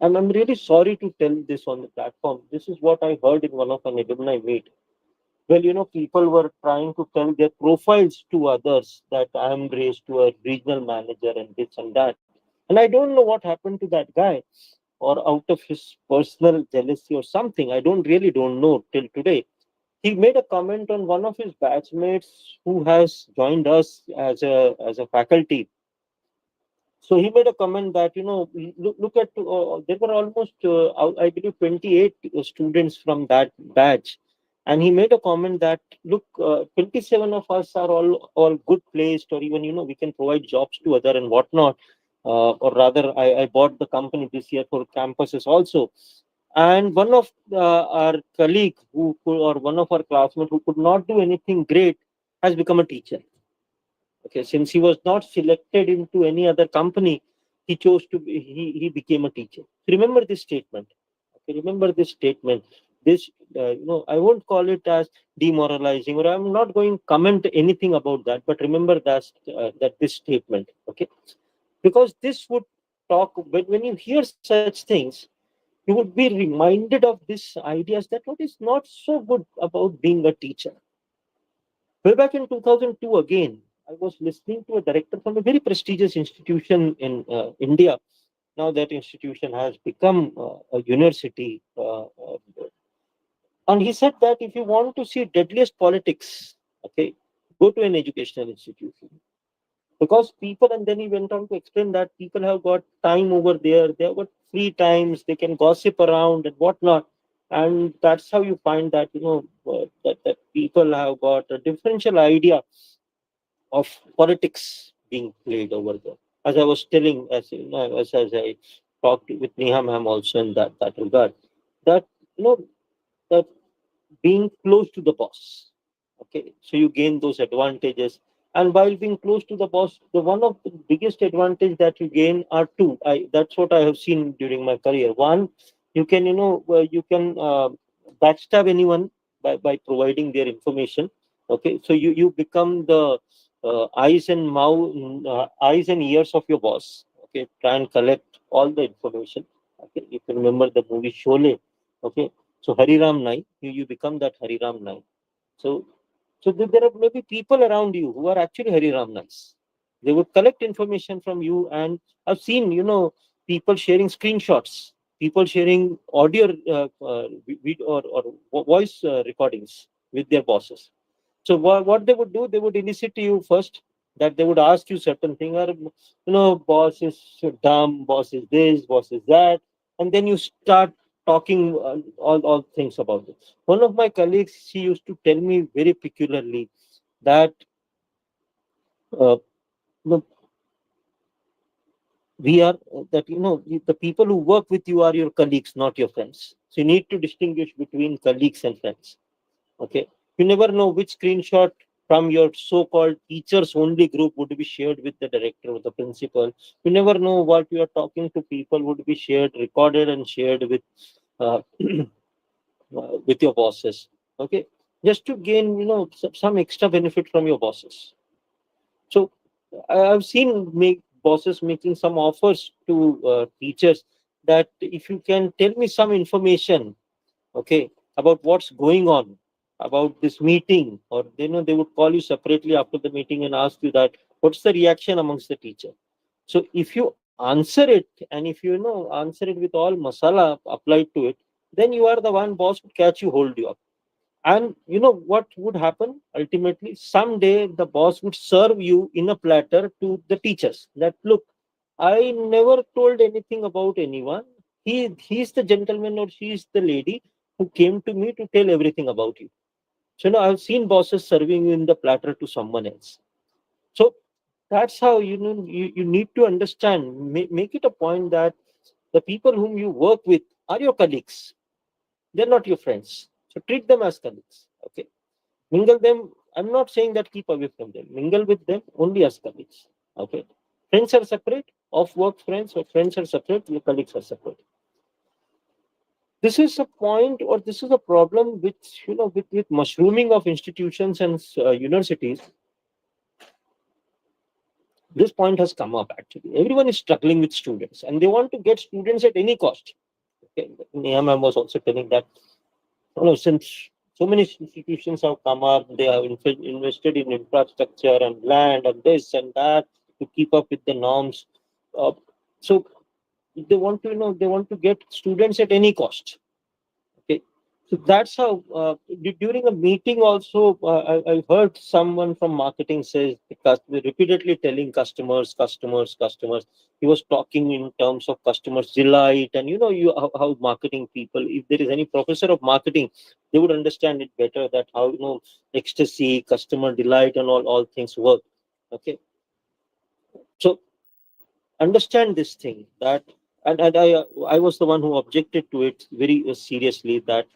And I'm really sorry to tell this on the platform. This is what I heard in one of an alumni meet. Well, people were trying to tell their profiles to others, that I'm raised to a regional manager and this and that. And I don't know what happened to that guy, or out of his personal jealousy or something. I don't know till today. He made a comment on one of his batchmates who has joined us as a faculty. So he made a comment that, look at, there were almost, I believe, 28 students from that batch. And he made a comment that, look, 27 of us are all good placed, or even, we can provide jobs to other and whatnot. Or rather, I bought the company this year for campuses also. And one of our colleague or one of our classmates who could not do anything great has become a teacher. Okay, since he was not selected into any other company, he chose to be, he became a teacher. Remember this statement. Okay, remember this statement. This I won't call it as demoralizing, or I'm not going to comment anything about that. But remember that this statement. Okay, because this would talk when you hear such things, you would be reminded of these ideas that what is not so good about being a teacher. Way back in 2002, again, I was listening to a director from a very prestigious institution in India. Now that institution has become a university. And he said that if you want to see deadliest politics, okay, go to an educational institution. Because people, and then he went on to explain that people have got time over there, they have got free times, they can gossip around and whatnot. And that's how you find that, that people have got a differential idea of politics being played over there. As I was telling, as I talked with Neha ma'am also in that regard, that that being close to the boss. Okay, so you gain those advantages, and while being close to the boss, the one of the biggest advantage that you gain are two. That's what I have seen during my career. One, you can you can backstab anyone by providing their information. Okay, so you become the eyes and ears of your boss. Okay, try and collect all the information. Okay, you can remember the movie Sholay. Okay, so Hariram Nai, you become that Hariram Nai. So So there are maybe people around you who are actually Hari Ramnas. They would collect information from you, and I've seen, people sharing screenshots, people sharing audio or voice recordings with their bosses. So what they would do, they would elicit you first, that they would ask you certain thing, or boss is dumb, boss is this, boss is that, and then you start talking all things about it. One of my colleagues, she used to tell me very peculiarly that uh, you know, we are that the people who work with you are your colleagues, not your friends. So you need to distinguish between colleagues and friends. Okay, you never know which screenshot from your so-called teachers only group would be shared with the director or the principal. You never know what you are talking to people would be shared, recorded, and shared uh, with your bosses. Okay, just to gain some extra benefit from your bosses. So I've seen bosses making some offers to teachers that if you can tell me some information, okay, about what's going on about this meeting, or they would call you separately after the meeting and ask you that what's the reaction amongst the teacher. So if you answer it, and if answer it with all masala applied to it, then you are the one boss would catch you, hold you up. And you know what would happen ultimately? Someday the boss would serve you in a platter to the teachers that, look, I never told anything about anyone. He's the gentleman or she's the lady who came to me to tell everything about you. So I've seen bosses serving you in the platter to someone else. So that's how you need to understand, make it a point that the people whom you work with are your colleagues. They're not your friends. So treat them as colleagues. Okay, mingle them. I'm not saying that keep away from them. Mingle with them only as colleagues. Okay, friends are separate. Off work friends or friends are separate. Your colleagues are separate. This is a point, or this is a problem which with mushrooming of institutions and universities. This point has come up actually. Everyone is struggling with students, and they want to get students at any cost. Okay, Niyam was also telling that since so many institutions have come up, they have invested in infrastructure and land and this and that to keep up with the norms. So they want to get students at any cost. Okay, so that's how during a meeting also I heard someone from marketing says the repeatedly telling customers. He was talking in terms of customers delight, and how marketing people, if there is any professor of marketing, they would understand it better, that how ecstasy, customer delight, and all things work. Okay, so understand this thing, that and I was the one who objected to it very seriously, that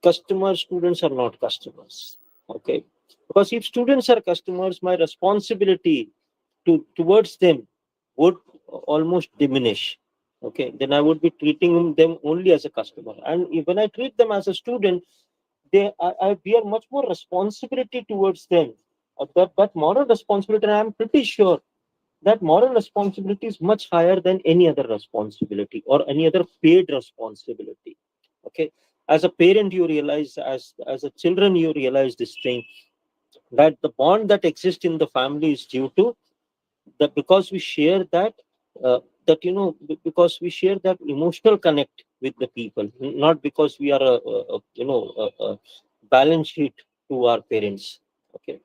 customer students are not customers. Okay, because if students are customers, my responsibility towards them would almost diminish. Okay, then I would be treating them only as a customer, and when I treat them as a student, I bear much more responsibility towards them. That moral responsibility, and I'm pretty sure that moral responsibility is much higher than any other responsibility or any other paid responsibility. Okay, as a parent, you realize, as a children, you realize this thing, that the bond that exists in the family is due to that, because we share that because we share that emotional connect with the people, not because we are a balance sheet to our parents. Okay,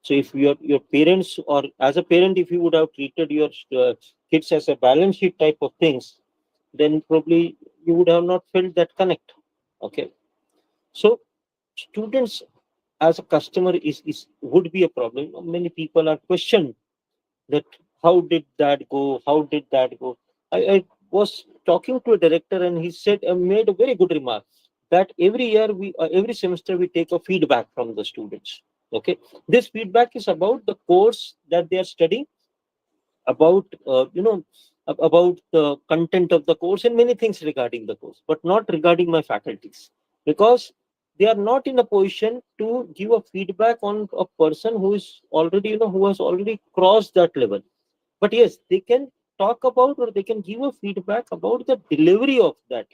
so if your parents, or as a parent, if you would have treated your kids as a balance sheet type of things, then probably you would have not felt that connect. Okay, so students as a customer is would be a problem. Many people are questioned that how did that go? How did that go? I was talking to a director, and he said, made a very good remark, that every year every semester we take a feedback from the students. Okay, this feedback is about the course that they are studying, about about the content of the course and many things regarding the course, but not regarding my faculties, because they are not in a position to give a feedback on a person who is already who has already crossed that level. But yes, they can talk about, or they can give a feedback about the delivery of that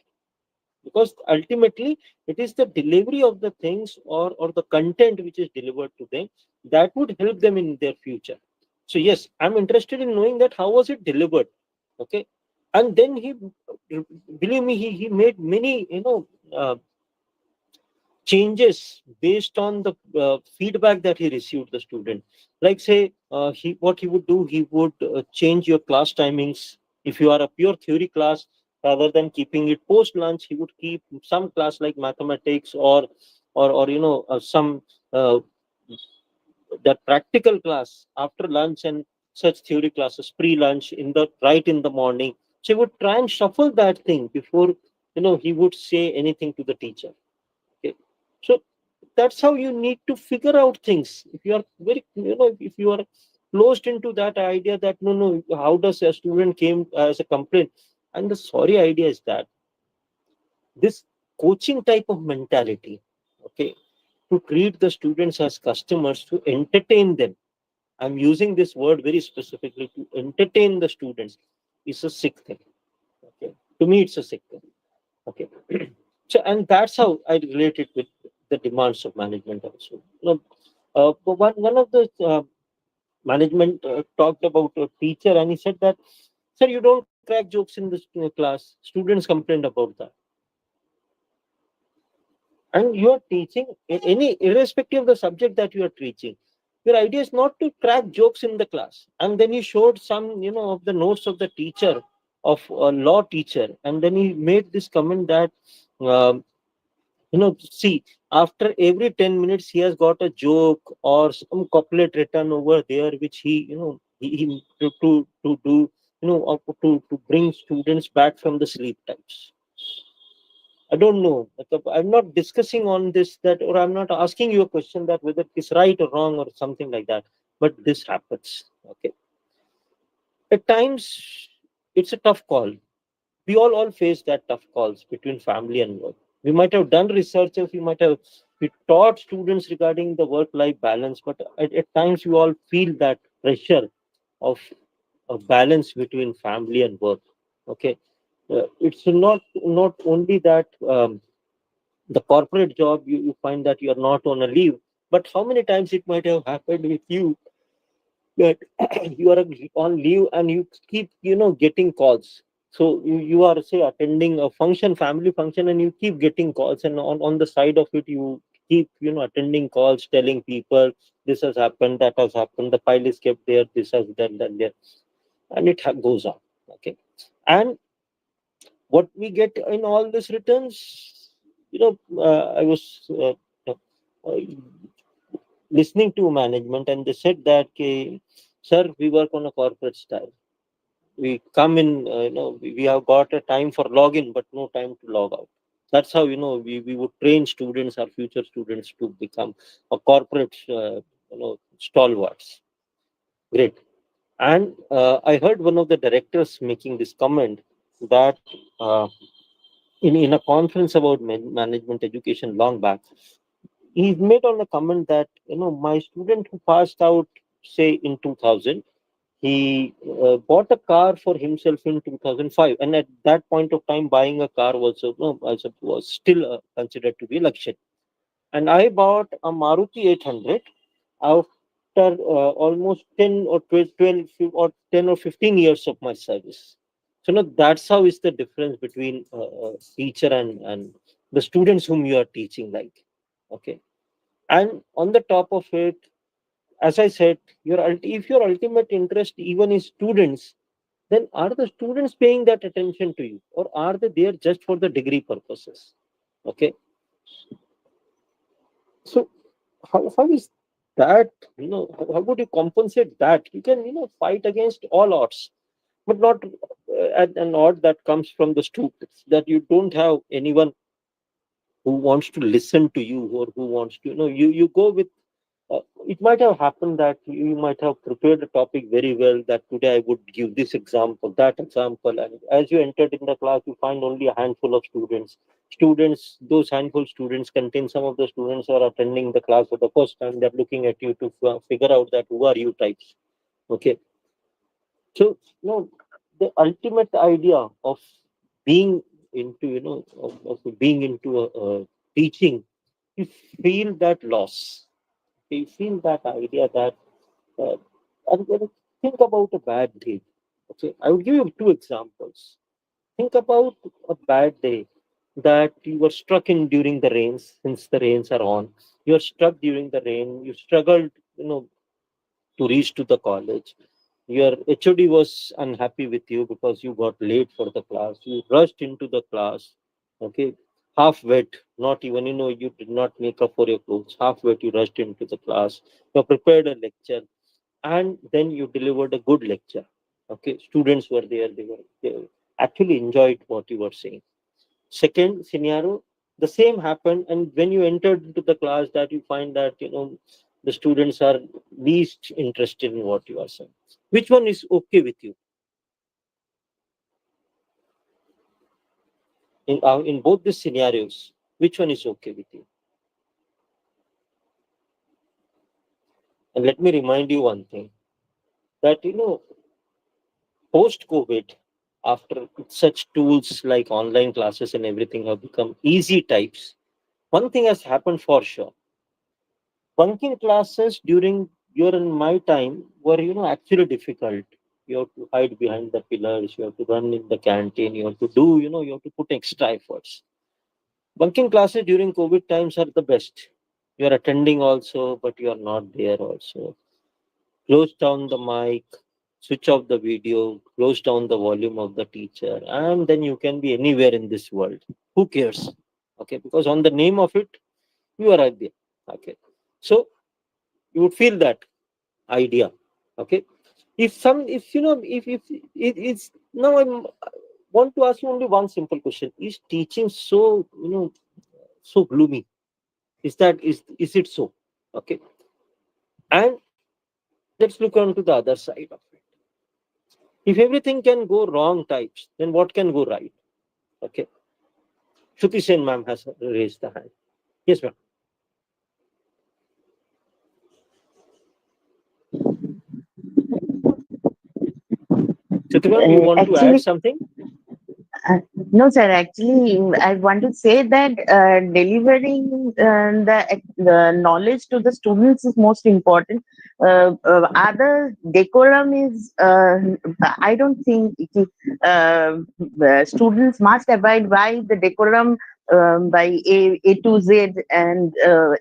because ultimately it is the delivery of the things, or the content which is delivered to them, that would help them in their future. So yes, I'm interested in knowing that how was it delivered. Okay. And then he, believe me, he made many, changes based on the feedback that he received the student. Like say, he what he would do, he would change your class timings. If you are a pure theory class, rather than keeping it post lunch, he would keep some class like mathematics, or some uh, that practical class after lunch, and such theory classes pre lunch in the right in the morning. So he would try and shuffle that thing before he would say anything to the teacher. Okay. So that's how you need to figure out things. If you are very, if you are closed into that idea that no, how does a student came as a complaint? And the sorry idea is that this coaching type of mentality, okay, to treat the students as customers, to entertain them. I'm using this word very specifically, to entertain the students, is a sick thing. Okay. To me, it's a sick thing. Okay. So, and that's how I relate it with the demands of management also. But one of the management talked about a teacher, and he said that, sir, you don't crack jokes in this class. Students complained about that. And you are teaching any, irrespective of the subject that you are teaching. Your idea is not to crack jokes in the class. And then he showed some, of the notes of the teacher, of a law teacher, and then he made this comment that, um, see, after every 10 minutes, he has got a joke or some couplet written over there, which he to do, to bring students back from the sleep types. I don't know. I'm not discussing on this, that, or I'm not asking you a question that whether it's right or wrong or something like that. But this happens. Okay. At times, it's a tough call. We all face that tough calls between family and work. We might have done researches, we taught students regarding the work-life balance, but at times you all feel that pressure of a balance between family and work. Okay. It's not only that. The corporate job, you find that you are not on a leave, but how many times it might have happened with you that you are on leave and you keep getting calls. So you are, say, attending a function, family function, and you keep getting calls, and on the side of it you keep attending calls, telling people this has happened, that has happened, the file is kept there, this has done that there, and it goes on. Okay. And what we get in all these returns, I was uh, listening to management, and they said that, sir, we work on a corporate style. We come in, we have got a time for login but no time to log out. That's how we would train students, our future students, to become a corporate stalwarts. Great. And I heard one of the directors making this comment that, in a conference about management education long back, he made on a comment that, my student who passed out, say, in 2000, he bought a car for himself in 2005, and at that point of time buying a car was, was still considered to be a luxury. And I bought a Maruti 800 after almost 10 or 12 or 10 or 15 years of my service. So now that's how is the difference between teacher and the students whom you are teaching, like. Okay. And on the top of it, as I said, if your ultimate interest even is students, then are the students paying that attention to you, or are they there just for the degree purposes? Okay. So how is that, how would you compensate that? You can, fight against all odds, but not at an odd that comes from the students, that you don't have anyone who wants to listen to you, or who wants to, you go with, it might have happened that you might have prepared the topic very well, that today I would give this example, that example, and as you entered in the class, you find only a handful of students. Those handful students contain some of the students who are attending the class for the first time. They're looking at you to figure out that who are you types. Okay. So the ultimate idea of being into of being into a teaching, you feel that loss. You feel that idea that uh, I'm going to think about a bad day. Okay, I will give you two examples. Think about a bad day that you were struck in during the rains, since the rains are on. You are struck during the rain. You struggled, to reach to the college. Your HOD was unhappy with you because you got late for the class. You rushed into the class, okay, half wet, not even, you did not make up for your clothes. Half wet, you rushed into the class. You prepared a lecture, and then you delivered a good lecture. Okay, students were there. They actually enjoyed what you were saying. Second scenario, the same happened, and when you entered into the class, that you find that the students are least interested in what you are saying. Which one is okay with you in both these scenarios? Which one is okay with you? And let me remind you one thing, that post COVID, after such tools like online classes and everything have become easy types, one thing has happened for sure. Bunking classes during your and my time were, actually difficult. You have to hide behind the pillars, you have to run in the canteen, you have to do, you have to put extra efforts. Bunking classes during COVID times are the best. You are attending also, but you are not there also. Close down the mic, switch off the video, close down the volume of the teacher, and then you can be anywhere in this world. Who cares? Okay, because on the name of it, you are right there. Okay. So you would feel that idea. Okay, if it's now I'm want to ask you only one simple question: is teaching so so gloomy? Is it so? Okay, and let's look on to the other side of it. If everything can go wrong types, then what can go right? Okay, Shruti Sen ma'am has raised the hand. Yes, ma'am. Shruti ma'am, you want to add Actually, something? no, sir. Actually, I want to say that delivering the knowledge to the students is most important. Other decorum is, I don't think it is, students must abide by the decorum by A to Z, and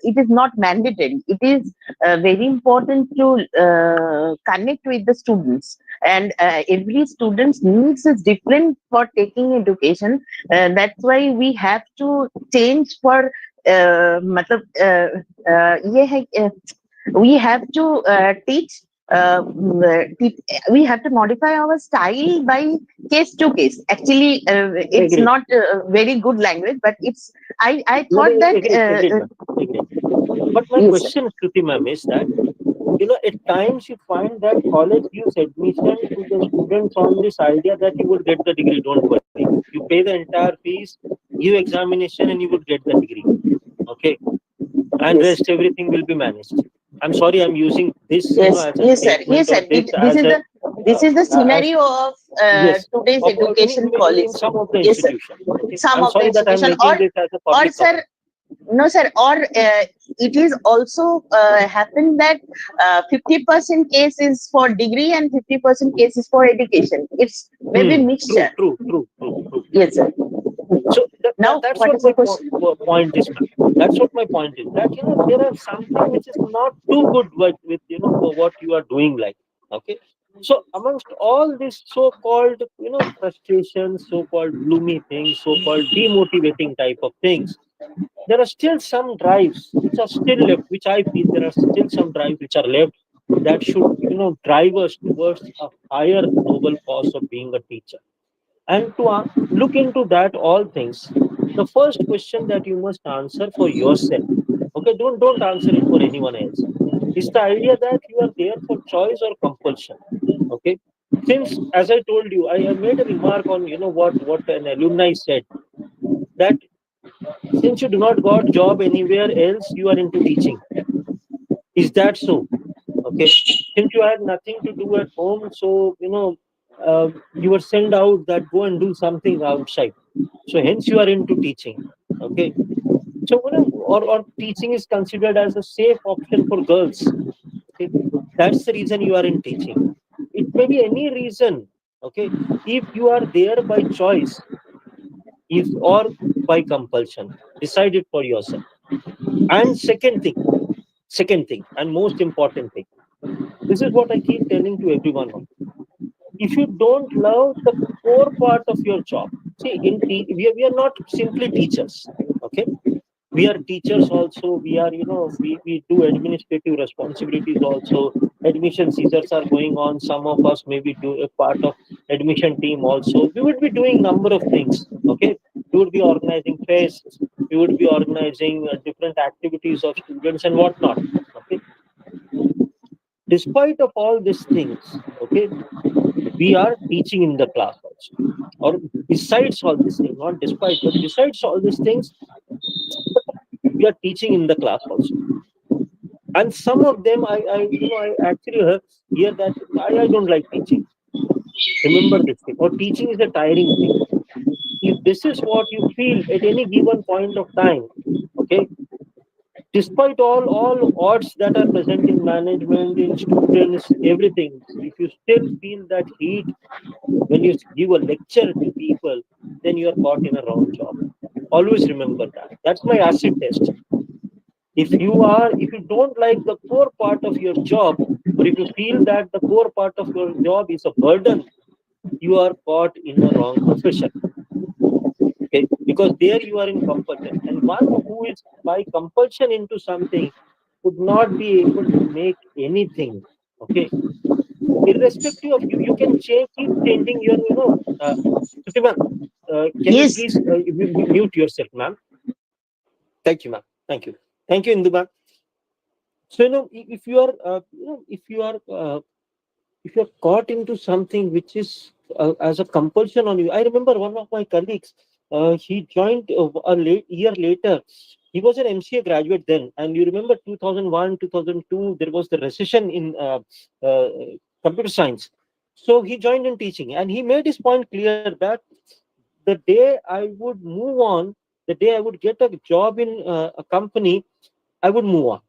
it is not mandatory. It is very important to connect with the students, and every student's needs is different for taking education. That's why we have to change for मतलब ये है we have to teach, we have to modify our style by case to case. Actually, it's Agreed. not very good language, but it's I No, thought that agreed, ma'am. Agreed. But my yes, sir. question, Shruti ma'am, is that at times you find that college gives admission to the students on this idea that you would get the degree, don't worry. You pay the entire fees, give examination, and you would get the degree. Okay. And Yes, rest everything will be managed. I'm sorry, I'm using this, yes, as a yes, sir. statement, Yes, or sir. this This as is a the this uh, is the as scenario of yes, today's education in college. some of the Yes, sir. institutions. Okay. Some I'm of the sorry that I'm institution, making this as a or public sir, comment. no, sir, or it is also happened that 50% case is for degree and 50% case is for education. It's maybe True, mixture. true, true, true, true. Yes, sir. So Now, that's what what is my the question? point is, ma'am. That's what my point is. That there are something which is not too good with what you are doing, like. Okay. So amongst all this so-called frustrations, so-called gloomy things, so-called demotivating type of things, there are still some drives which are still left. Which I feel there are still some drives which are left, that should drive us towards a higher noble cause of being a teacher. And to look into that all things, the first question that you must answer for yourself, okay, don't answer it for anyone else, is the idea that you are there for choice or compulsion. Okay, since as I told you, I made a remark on what an alumni said, that since you do not got job anywhere else, you are into teaching. Is that so? Okay, since you had nothing to do at home, so you were sent out that go and do something outside. So hence you are into teaching. Okay. So or teaching is considered as a safe option for girls. Okay. That's the reason you are in teaching. It may be any reason. Okay. If you are there by choice, if or by compulsion, decide it for yourself. And second thing, and most important thing, this is what I keep telling to everyone. If you don't love the core part of your job, see, we are not simply teachers. Okay, we are teachers also. We are, we do administrative responsibilities also. Admission seasons are going on. Some of us maybe do a part of admission team also. We would be doing number of things. Okay, we would be organizing fests. We would be organizing different activities of students and whatnot. Okay, despite of all these things, okay, we are teaching in the class also. Or besides all these things, not despite, but besides all these things, we are teaching in the class also. And some of them, I actually hear that I don't like teaching. Remember this thing. Or teaching is a tiring thing. If this is what you feel at any given point of time, okay, despite all odds that are present in management, in students, everything, if you still feel that heat when you give a lecture to people, then you are caught in a wrong job. Always remember that. That's my acid test. If you don't like the core part of your job, or if you feel that the core part of your job is a burden, you are caught in a wrong profession. Okay, because there you are in compulsion, and one who is by compulsion into something would not be able to make anything. Okay, irrespective of you can keep changing your, Shruti ma'am, can you Yes. please mute yourself, ma'am? Thank you, ma'am. Thank you, Indu ma'am. So if you are, if you're caught into something which is as a compulsion on you. I remember one of my colleagues, he joined year later. He was an MCA graduate then, and you remember 2001, 2002, there was the recession in uh, computer science. So he joined in teaching, and he made his point clear that the day I would move on, the day I would get a job in a company, I would move on.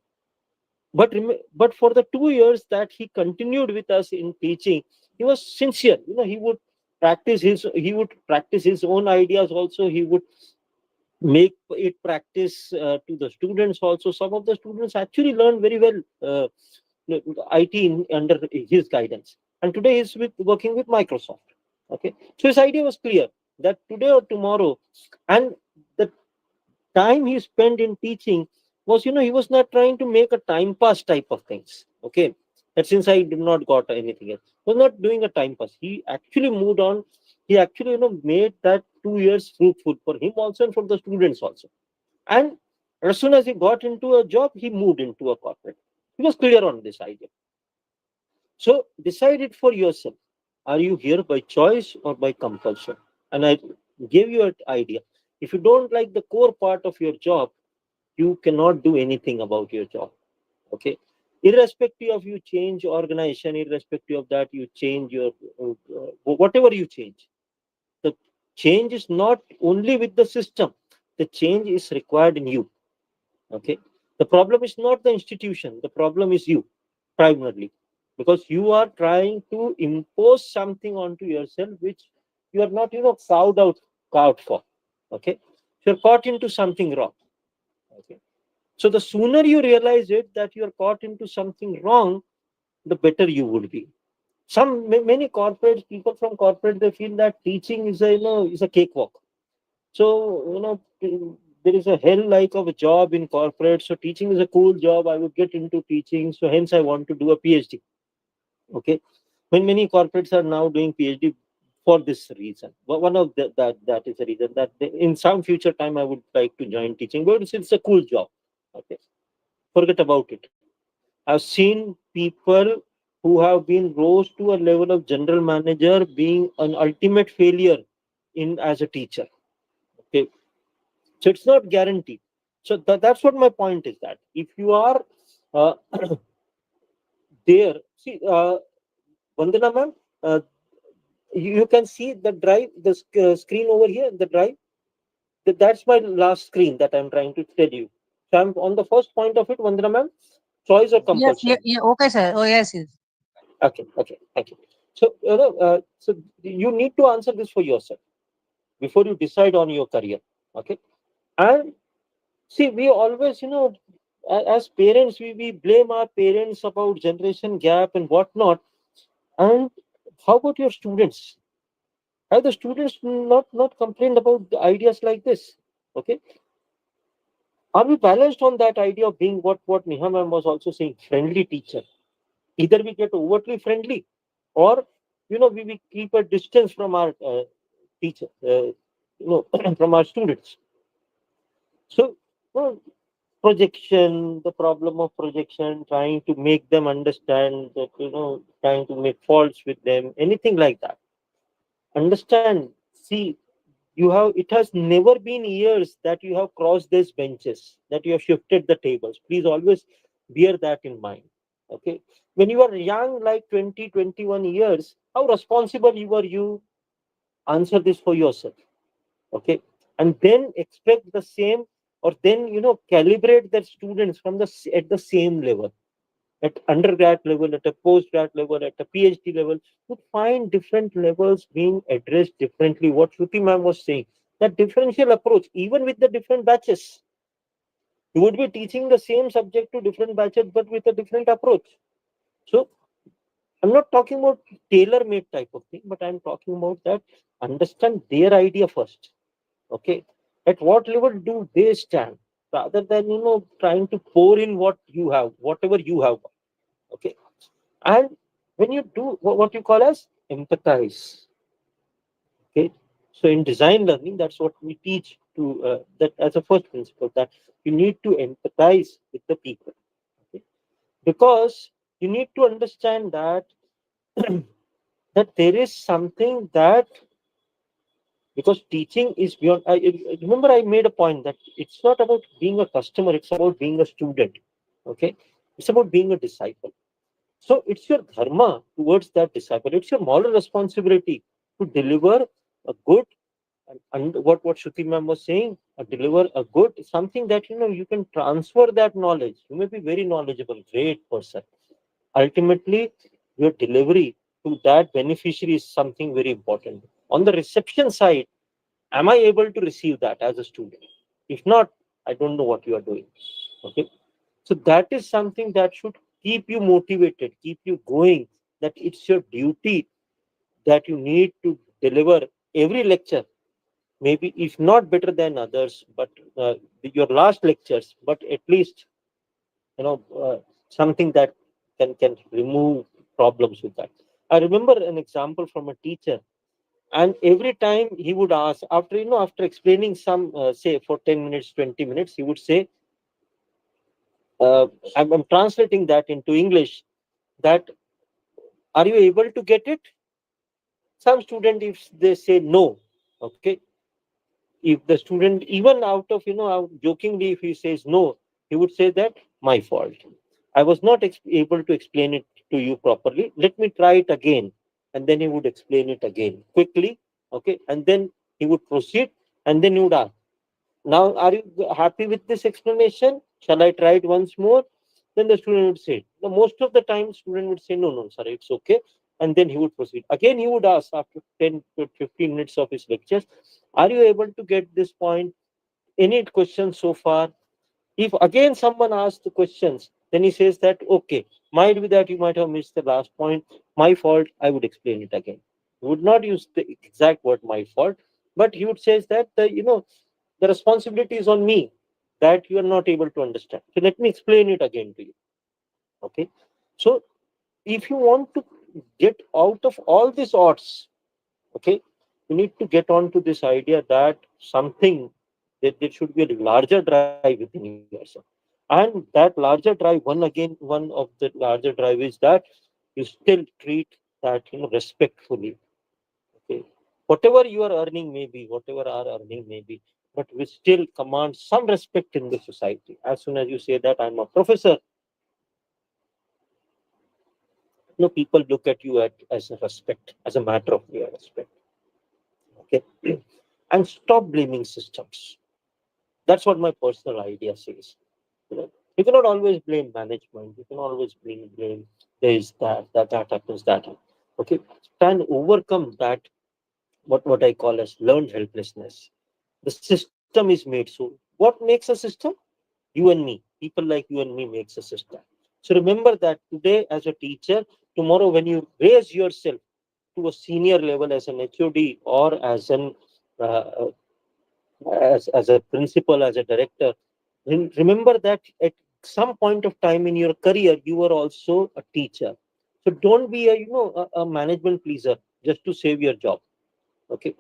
But for the 2 years that he continued with us in teaching, he was sincere. He would practice his own ideas also. He would make it practice to the students also. Some of the students actually learned very well IT under his guidance, and today he's working with Microsoft. Okay, so his idea was clear that today or tomorrow, and the time he spent in teaching was, he was not trying to make a time pass type of things. Okay, that since I did not got anything else, was not doing a time pass. He actually moved on. He actually, made that 2 years fruitful for him also and for the students also. And as soon as he got into a job, he moved into a corporate. He was clear on this idea. So decide it for yourself. Are you here by choice or by compulsion? And I gave you an idea. If you don't like the core part of your job, you cannot do anything about your job. Okay, irrespective of you change organization, irrespective of that you change your whatever you change, the change is not only with the system, the change is required in you. Okay, the problem is not the institution, the problem is you primarily, because you are trying to impose something onto yourself which you are not, carved for. Okay, so you're caught into something wrong. Okay, so the sooner you realize it that you're caught into something wrong, the better you would be. Many corporate people from corporate, they feel that teaching is a, is a cakewalk. So there is a hell like of a job in corporate. So teaching is a cool job. I would get into teaching. So hence I want to do a PhD. Okay, when many corporates are now doing PhD for this reason. One of that is the reason that in some future time I would like to join teaching, but it's a cool job. Okay, forget about it. I've seen people who have been rose to a level of general manager being an ultimate failure in as a teacher. Okay, so it's not guaranteed. So that's what my point is, that if you are uh, there, see, Vandana ma'am, You can see the drive, the screen over here, the drive. That's my last screen that I'm trying to tell you. So I'm on the first point of it, Vandana ma'am. Choice or Yes, yeah, compulsion? yeah, okay, sir. Oh, yes, yes. Okay, okay, thank you. So, so you need to answer this for yourself before you decide on your career. Okay. And see, we always, as parents, we blame our parents about generation gap and whatnot. And how about your students? Have the students not complained about the ideas like this? Okay. Are we balanced on that idea of being what Neha ma'am was also saying, friendly teacher? Either we get overtly friendly, or we keep a distance from our teacher, from our students. So, well, projection, the problem of projection, trying to make them understand that, trying to make faults with them, anything like that. Understand, see, it has never been years that you have crossed these benches, that you have shifted the tables. Please always bear that in mind. Okay. When you are young, like 20, 21 years, how responsible you answer this for yourself. Okay. And then expect the same, or then, calibrate the students at the same level, at undergrad level, at a postgrad level, at a PhD level, would find different levels being addressed differently. What Shruti ma'am was saying, that differential approach, even with the different batches, you would be teaching the same subject to different batches, but with a different approach. So I'm not talking about tailor-made type of thing, but I'm talking about that understand their idea first. Okay, at what level do they stand, rather than trying to pour in whatever you have. Okay. And when you do what you call as empathize, okay. So in design learning, that's what we teach to that as a first principle, that you need to empathize with the people, okay? Because you need to understand that that there is something that, because teaching is beyond. I remember I made a point that it's not about being a customer; it's about being a student. Okay, it's about being a disciple. So it's your dharma towards that disciple. It's your moral responsibility to deliver a good, and what Shruti ma'am was saying, deliver a good something that you can transfer that knowledge. You may be very knowledgeable, great person. Ultimately, your delivery to that beneficiary is something very important. On the reception side, am I able to receive that as a student? If not, I don't know what you are doing. Okay. So that is something that should keep you motivated, keep you going, that it's your duty, that you need to deliver every lecture, maybe if not better than others, but your last lectures, but at least, you know, uh, something that can remove problems with that. I remember an example from a teacher, and every time he would ask, after, after explaining some, say for 10 minutes, 20 minutes, he would say, uh, I'm translating that into English, that are you able to get it? Some student, if they say no, okay, if the student, even out of, out jokingly, if he says no, he would say that my fault. I was not able to explain it to you properly. Let me try it again. And then he would explain it again quickly. Okay. And then he would proceed. And then he would ask, now, are you happy with this explanation? Shall I try it once more? Then the student would say, no, most of the time, student would say, no, no, sir, it's okay. And then he would proceed. Again, he would ask after 10 to 15 minutes of his lectures, are you able to get this point? Any questions so far? If again someone asks the questions, then he says that, okay, might be that you might have missed the last point. My fault, I would explain it again. He would not use the exact word my fault, but he would say that, the responsibility is on me that you are not able to understand. So let me explain it again to you. Okay. So if you want to get out of all these odds, okay, you need to get on to this idea that something, that there should be a larger drive within yourself. And that larger drive, one of the larger drive is that you still treat that, respectfully. Okay. Whatever you are earning may be, whatever our earning may be, but we still command some respect in the society. As soon as you say that I'm a professor, people look at you as a respect, as a matter of real respect. Okay. And stop blaming systems. That's what my personal idea says. You cannot always blame management. You can always blame this, that happens, that. Okay. Try and overcome that, what I call as learned helplessness. The system is made so. What makes a system? You and me. People like you and me makes a system. So remember that today as a teacher, tomorrow when you raise yourself to a senior level as an HOD or as an uh, as a principal, as a director, remember that at some point of time in your career, you were also a teacher. So don't be a management pleaser just to save your job. Okay.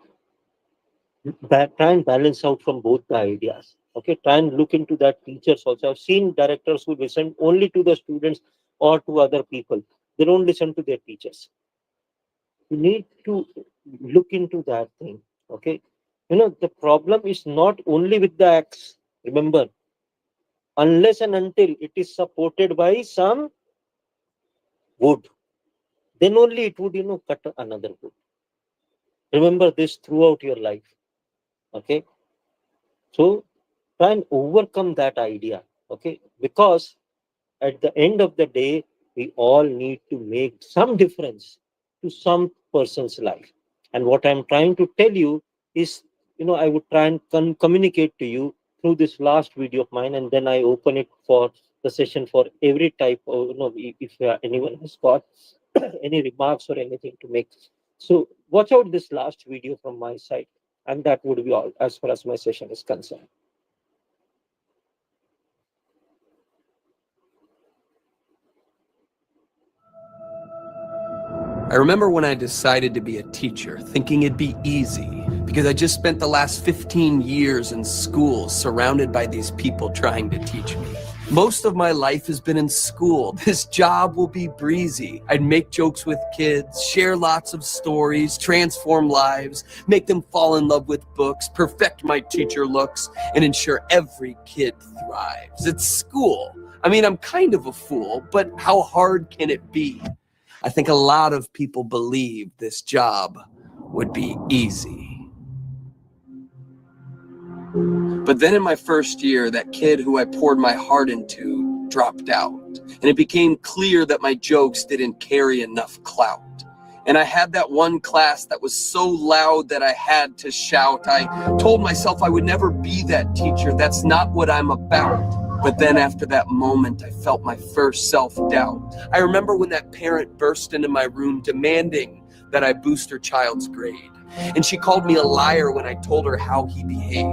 Try and balance out from both the ideas. Okay. Try and look into that teachers also. I've seen directors who listen only to the students or to other people. They don't listen to their teachers. You need to look into that thing. Okay. The problem is not only with the axe. Remember, unless and until it is supported by some wood, then only it would, cut another wood. Remember this throughout your life. Okay. So try and overcome that idea. Okay. Because at the end of the day, we all need to make some difference to some person's life. And what I'm trying to tell you is, I would try and communicate to you through this last video of mine, and then I open it for the session for every type of, if anyone has got any remarks or anything to make. So watch out this last video from my side, and that would be all as far as my session is concerned. I remember when I decided to be a teacher, thinking it'd be easy, because I just spent the last 15 years in school surrounded by these people trying to teach me. Most of my life has been in school. This job will be breezy. I'd make jokes with kids, share lots of stories, transform lives, make them fall in love with books, perfect my teacher looks, and ensure every kid thrives. It's school. I mean, I'm kind of a fool, but how hard can it be? I think a lot of people believe this job would be easy. But then in my first year, that kid who I poured my heart into dropped out, and it became clear that my jokes didn't carry enough clout. And I had that one class that was so loud that I had to shout. I told myself I would never be that teacher. That's not what I'm about. But then after that moment, I felt my first self-doubt. I remember when that parent burst into my room demanding that I boost her child's grade. And she called me a liar when I told her how he behaved.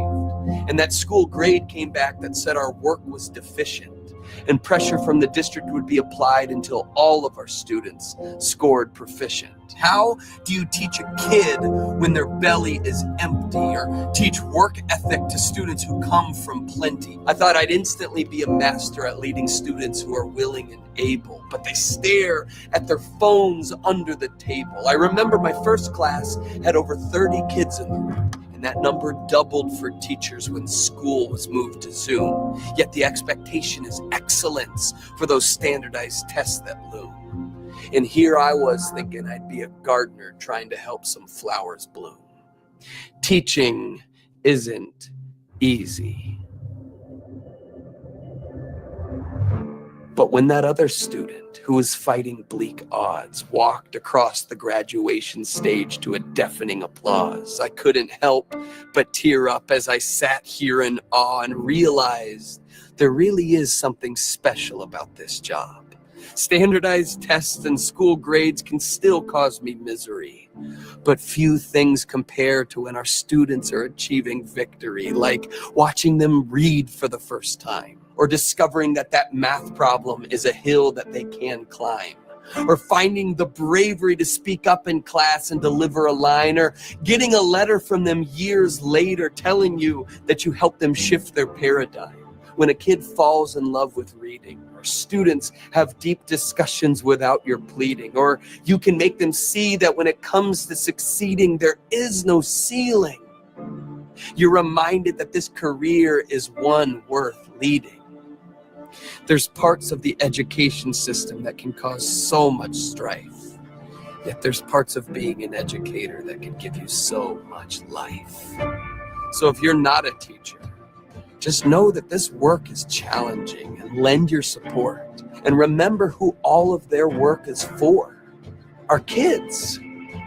And that school grade came back that said our work was deficient, and pressure from the district would be applied until all of our students scored proficient. How do you teach a kid when their belly is empty, or teach work ethic to students who come from plenty? I thought I'd instantly be a master at leading students who are willing and able, but they stare at their phones under the table. I remember my first class had over 30 kids in the room, and that number doubled for teachers when school was moved to Zoom. Yet the expectation is excellence for those standardized tests that loom. And here I was thinking I'd be a gardener trying to help some flowers bloom. Teaching isn't easy. But when that other student who was fighting bleak odds walked across the graduation stage to a deafening applause, I couldn't help but tear up as I sat here in awe and realized there really is something special about this job. Standardized tests and school grades can still cause me misery, but few things compare to when our students are achieving victory, like watching them read for the first time, or discovering that math problem is a hill that they can climb, or finding the bravery to speak up in class and deliver a line, or getting a letter from them years later telling you that you helped them shift their paradigm. When a kid falls in love with reading, or students have deep discussions without your pleading, or you can make them see that when it comes to succeeding, there is no ceiling. You're reminded that this career is one worth leading. There's parts of the education system that can cause so much strife. Yet there's parts of being an educator that can give you so much life. So if you're not a teacher, just know that this work is challenging and lend your support. And remember who all of their work is for. Our kids,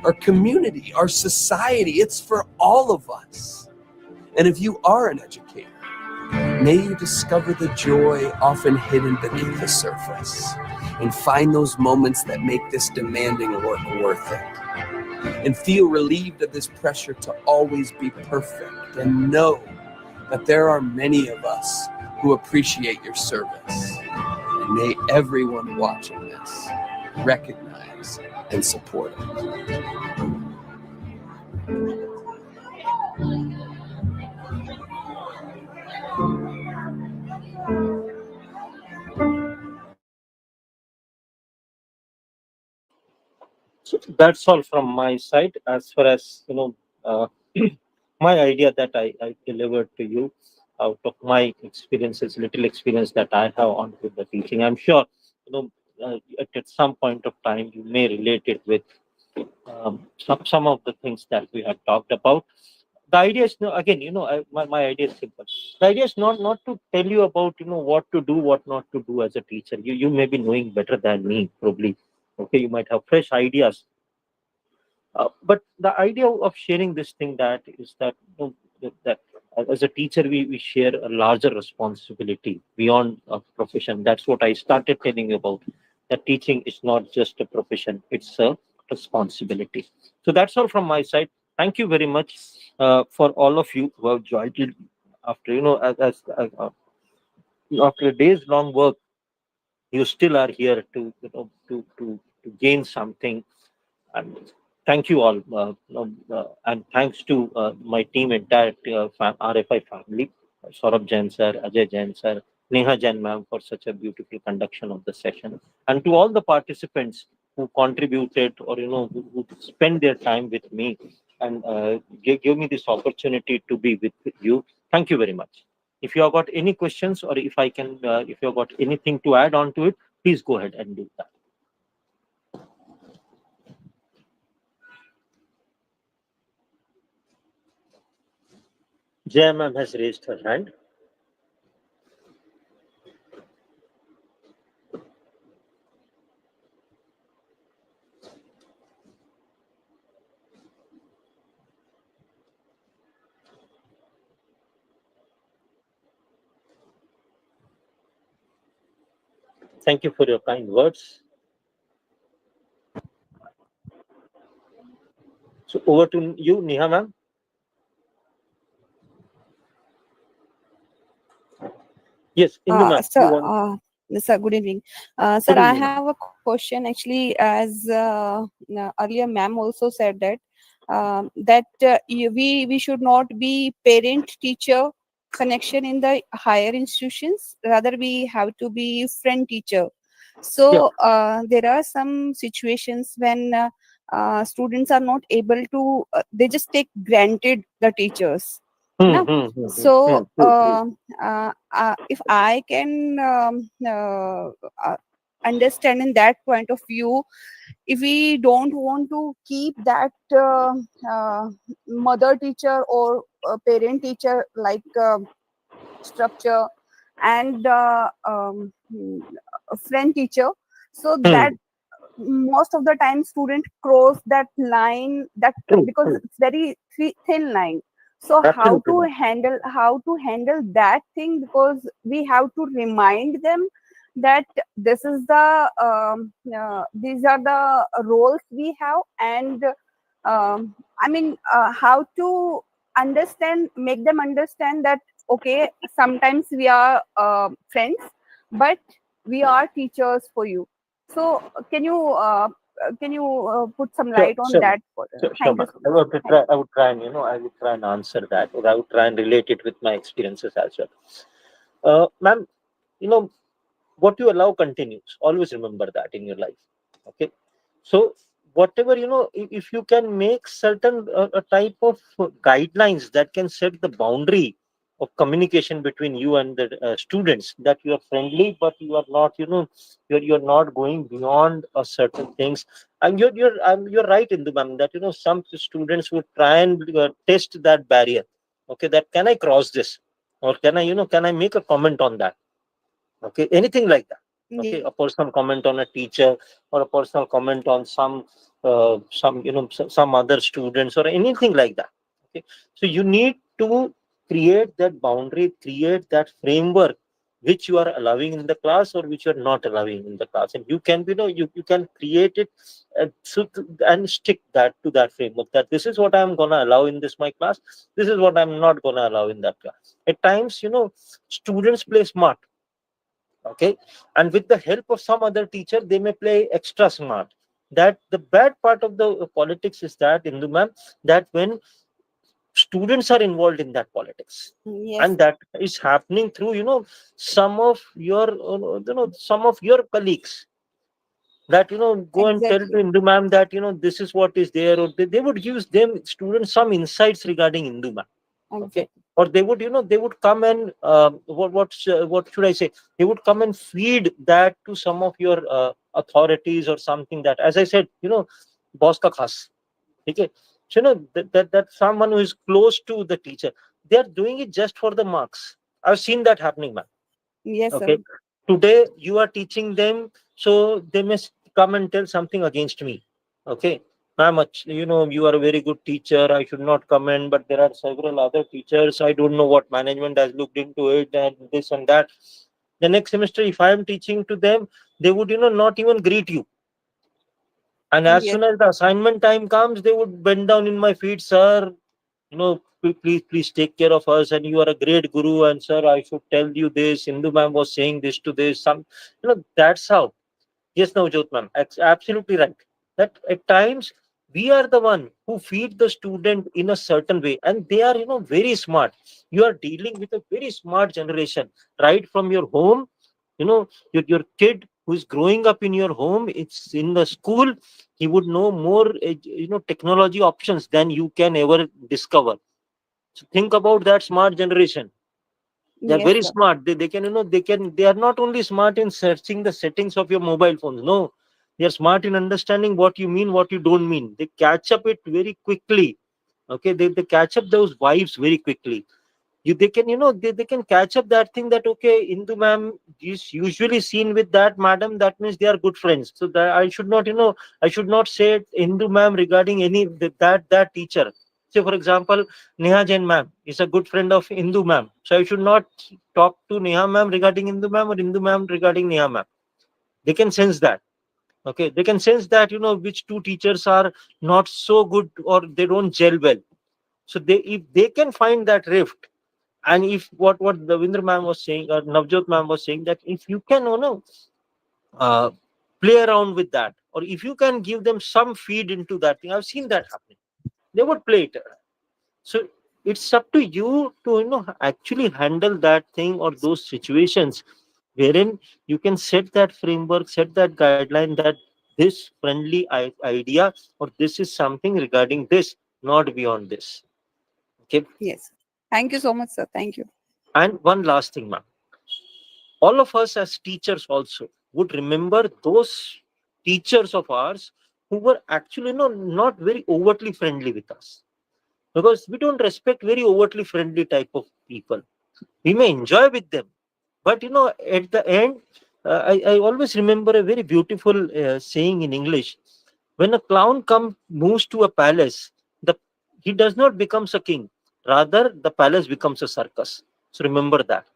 our community, our society. It's for all of us. And if you are an educator, may you discover the joy often hidden beneath the surface and find those moments that make this demanding work worth it. And feel relieved of this pressure to always be perfect, and know that there are many of us who appreciate your service. And may everyone watching this recognize and support it. So that's all from my side. As far as uh, my idea that I delivered to you out of my experiences, little experience that I have on with the teaching. I'm sure at some point of time you may relate it with some of the things that we have talked about. The idea is again, my idea is simple. The idea is not to tell you about what to do, what not to do as a teacher. You may be knowing better than me, probably. Okay, you might have fresh ideas, but the idea of sharing this thing that is that that as a teacher we share a larger responsibility beyond a profession. That's what I started telling you about. That teaching is not just a profession; it's a responsibility. So that's all from my side. Thank you very much for all of you who have joined it after after a day's long work. You still are here to to gain something, and thank you all. And thanks to my team, entire RFI family, Saurabh Jain sir, Ajay Jain sir, Neha Jain ma'am for such a beautiful conduction of the session, and to all the participants who contributed or who spend their time with me and give me this opportunity to be with you. Thank you very much. If you have got any questions, or if I can, if you have got anything to add on to it, please go ahead and do that. Jaya ma'am has raised her hand. Thank you for your kind words. So over to you, Neha ma'am. Yes, Indu ma'am, Sir, you want? sir, good evening. Sir, Good I evening, ma'am. have a question actually, as earlier ma'am also said that we should not be parent teacher connection in the higher institutions. Rather, we have to be friend teacher. Yeah. So there are some situations when students are not able to. They just take granted the teachers. Hmm, No? hmm, hmm, hmm, So true, true. if I can understand in that point of view, if we don't want to keep that mother teacher or parent teacher like structure and a friend teacher, so that Hmm, most of the time student cross that line, that true, because true. it's very thin line. So Absolutely, ma'am. how to handle that thing, because we have to remind them that this is the these are the roles we have, and I mean how to make them understand that okay, sometimes we are friends, but we are teachers for you. So can you put some Sure, light on sure, ma'am. that? For, Sure, thank you ma'am. so much. Thank I would try and answer that, or I would try and relate it with my experiences as well. Ma'am, you know, what you allow continues. Always remember that in your life. Okay. So whatever if you can make certain a type of guidelines that can set the boundary of communication between you and the students, that you are friendly, but you are not, you're not going beyond a certain things. And you're right, Indu ma'am, that some students would try and test that barrier. Okay, that can I cross this, or can I, can I make a comment on that? Okay, anything like that. Okay, a personal comment on a teacher, or a personal comment on some some other students, or anything like that. Okay, so you need to create that boundary, create that framework which you are allowing in the class, or which you are not allowing in the class, and you can, you can create it, and stick that to that framework, that this is what I'm going to allow in this my class, this is what I'm not going to allow in that class. At times, students play smart. Okay, and with the help of some other teacher, they may play extra smart. That the bad part of the politics is that, Indu ma'am, that when students are involved in that politics, Yes, and that is happening through, some of your, some of your colleagues, that go and tell to exactly. Indu ma'am that this is what is there, or they would use them students some insights regarding Indu ma'am. Okay, Exactly. or they would, they would come and what should I say, they would come and feed that to some of your authorities, or something, that, as I said, boss ka khas. Okay, so that someone who is close to the teacher, they are doing it just for the marks. I've seen that happening, man. Yes, sir. Okay, today you are teaching them, so they may come and tell something against me. Okay, ma'am, you are a very good teacher, I should not comment, but there are several other teachers, I don't know what management has looked into it, and this and that. The next semester, if I am teaching to them, they would, not even greet you. And as Yes, soon as the assignment time comes, they would bend down in my feet, sir, please take care of us, and you are a great guru, and sir, I should tell you this, Hindu ma'am was saying this to this, some, that's how. Yes, Navjot ma'am, absolutely right. That at times we are the one who feed the student in a certain way, and they are, very smart. You are dealing with a very smart generation, right from your home. Your kid who is growing up in your home, it's in the school, he would know more, technology options than you can ever discover. So think about that smart generation. They are yes, very sir. smart. They can, they are not only smart in searching the settings of your mobile phones. No, they are smart in understanding what you mean, what you don't mean. They catch up it very quickly. Okay, they catch up those vibes very quickly. They can, they can catch up that thing, that okay, Indu ma'am is usually seen with that madam, that means they are good friends, so that I should not, I should not say Indu ma'am regarding any that teacher. Say for example, Neha Jain ma'am is a good friend of Indu ma'am, so I should not talk to Neha ma'am regarding Indu ma'am, or Indu ma'am regarding Neha ma'am. They can sense that. Okay, they can sense that, which two teachers are not so good, or they don't gel well. So they, if they can find that rift, and if what Davindra ma'am was saying, or Navjot ma'am was saying, that if you can, uh, play around with that, or if you can give them some feed into that thing, I've seen that happening. They would play it. So it's up to you to, actually handle that thing, or those situations wherein you can set that framework, set that guideline, that this friendly idea, or this is something regarding this, not beyond this. Okay. Yes. Thank you so much, sir. Thank you. And one last thing, ma'am. All of us as teachers also would remember those teachers of ours who were actually, not very overtly friendly with us, because we don't respect very overtly friendly type of people. We may enjoy with them, but at the end, I always remember a very beautiful saying in English: when a clown moves to a palace, the he does not becomes a king, rather the palace becomes a circus. So remember that.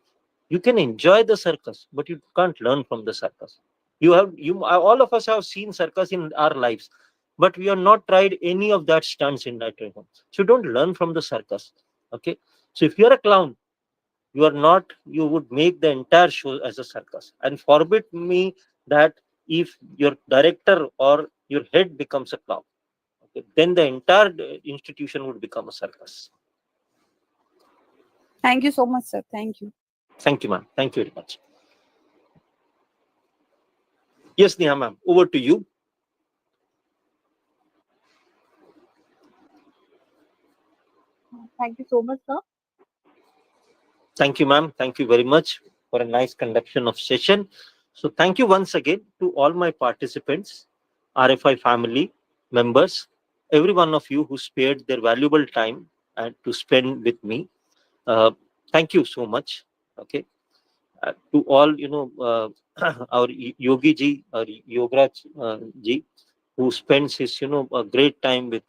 You can enjoy the circus, but you can't learn from the circus. All of us have seen circus in our lives, but we have not tried any of that stunts in that home. So don't learn from the circus. Okay, so if you're a clown, you are not, you would make the entire show as a circus, and forbid me that if your director or your head becomes a clown, okay, then the entire institution would become a circus. Thank you so much, sir. Thank you. Thank you, ma'am. Thank you very much. Yes, Neha ma'am, over to you. Thank you so much, sir. Thank you, ma'am. Thank you very much for a nice conduction of session. So thank you once again to all my participants, RFI family members, every one of you who spared their valuable time and to spend with me. Uh, Thank you so much. Okay. To all, our Yogi ji, or Yograj ji, who spends his, a great time with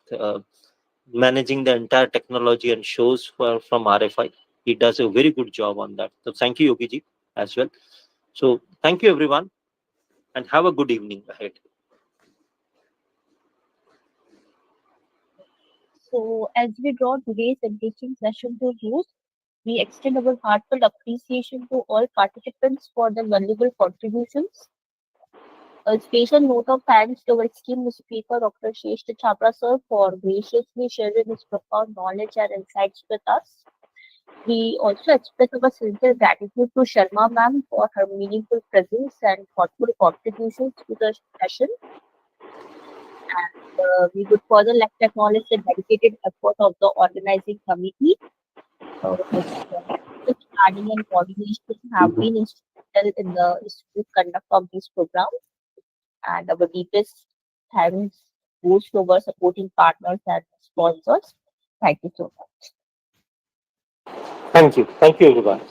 managing the entire technology and shows from RFI. He does a very good job on that. So thank you, Yogi ji, as well. So thank you, everyone, and have a good evening ahead. So, as we draw today's engaging session to a close, we extend our heartfelt appreciation to all participants for their valuable contributions. A special note of thanks to our esteemed speaker, Dr. Sheshta Chhabra sir, for graciously sharing his profound knowledge and insights with us. We also express our sincere gratitude to Sharma ma'am for her meaningful presence and thoughtful contributions to the session. And we would further like to acknowledge the dedicated effort of the organizing committee, whose planning and coordination have been instrumental in the smooth conduct of this program. And our deepest thanks goes to our supporting partners and sponsors. Thank you so much. Thank you. Thank you, everyone.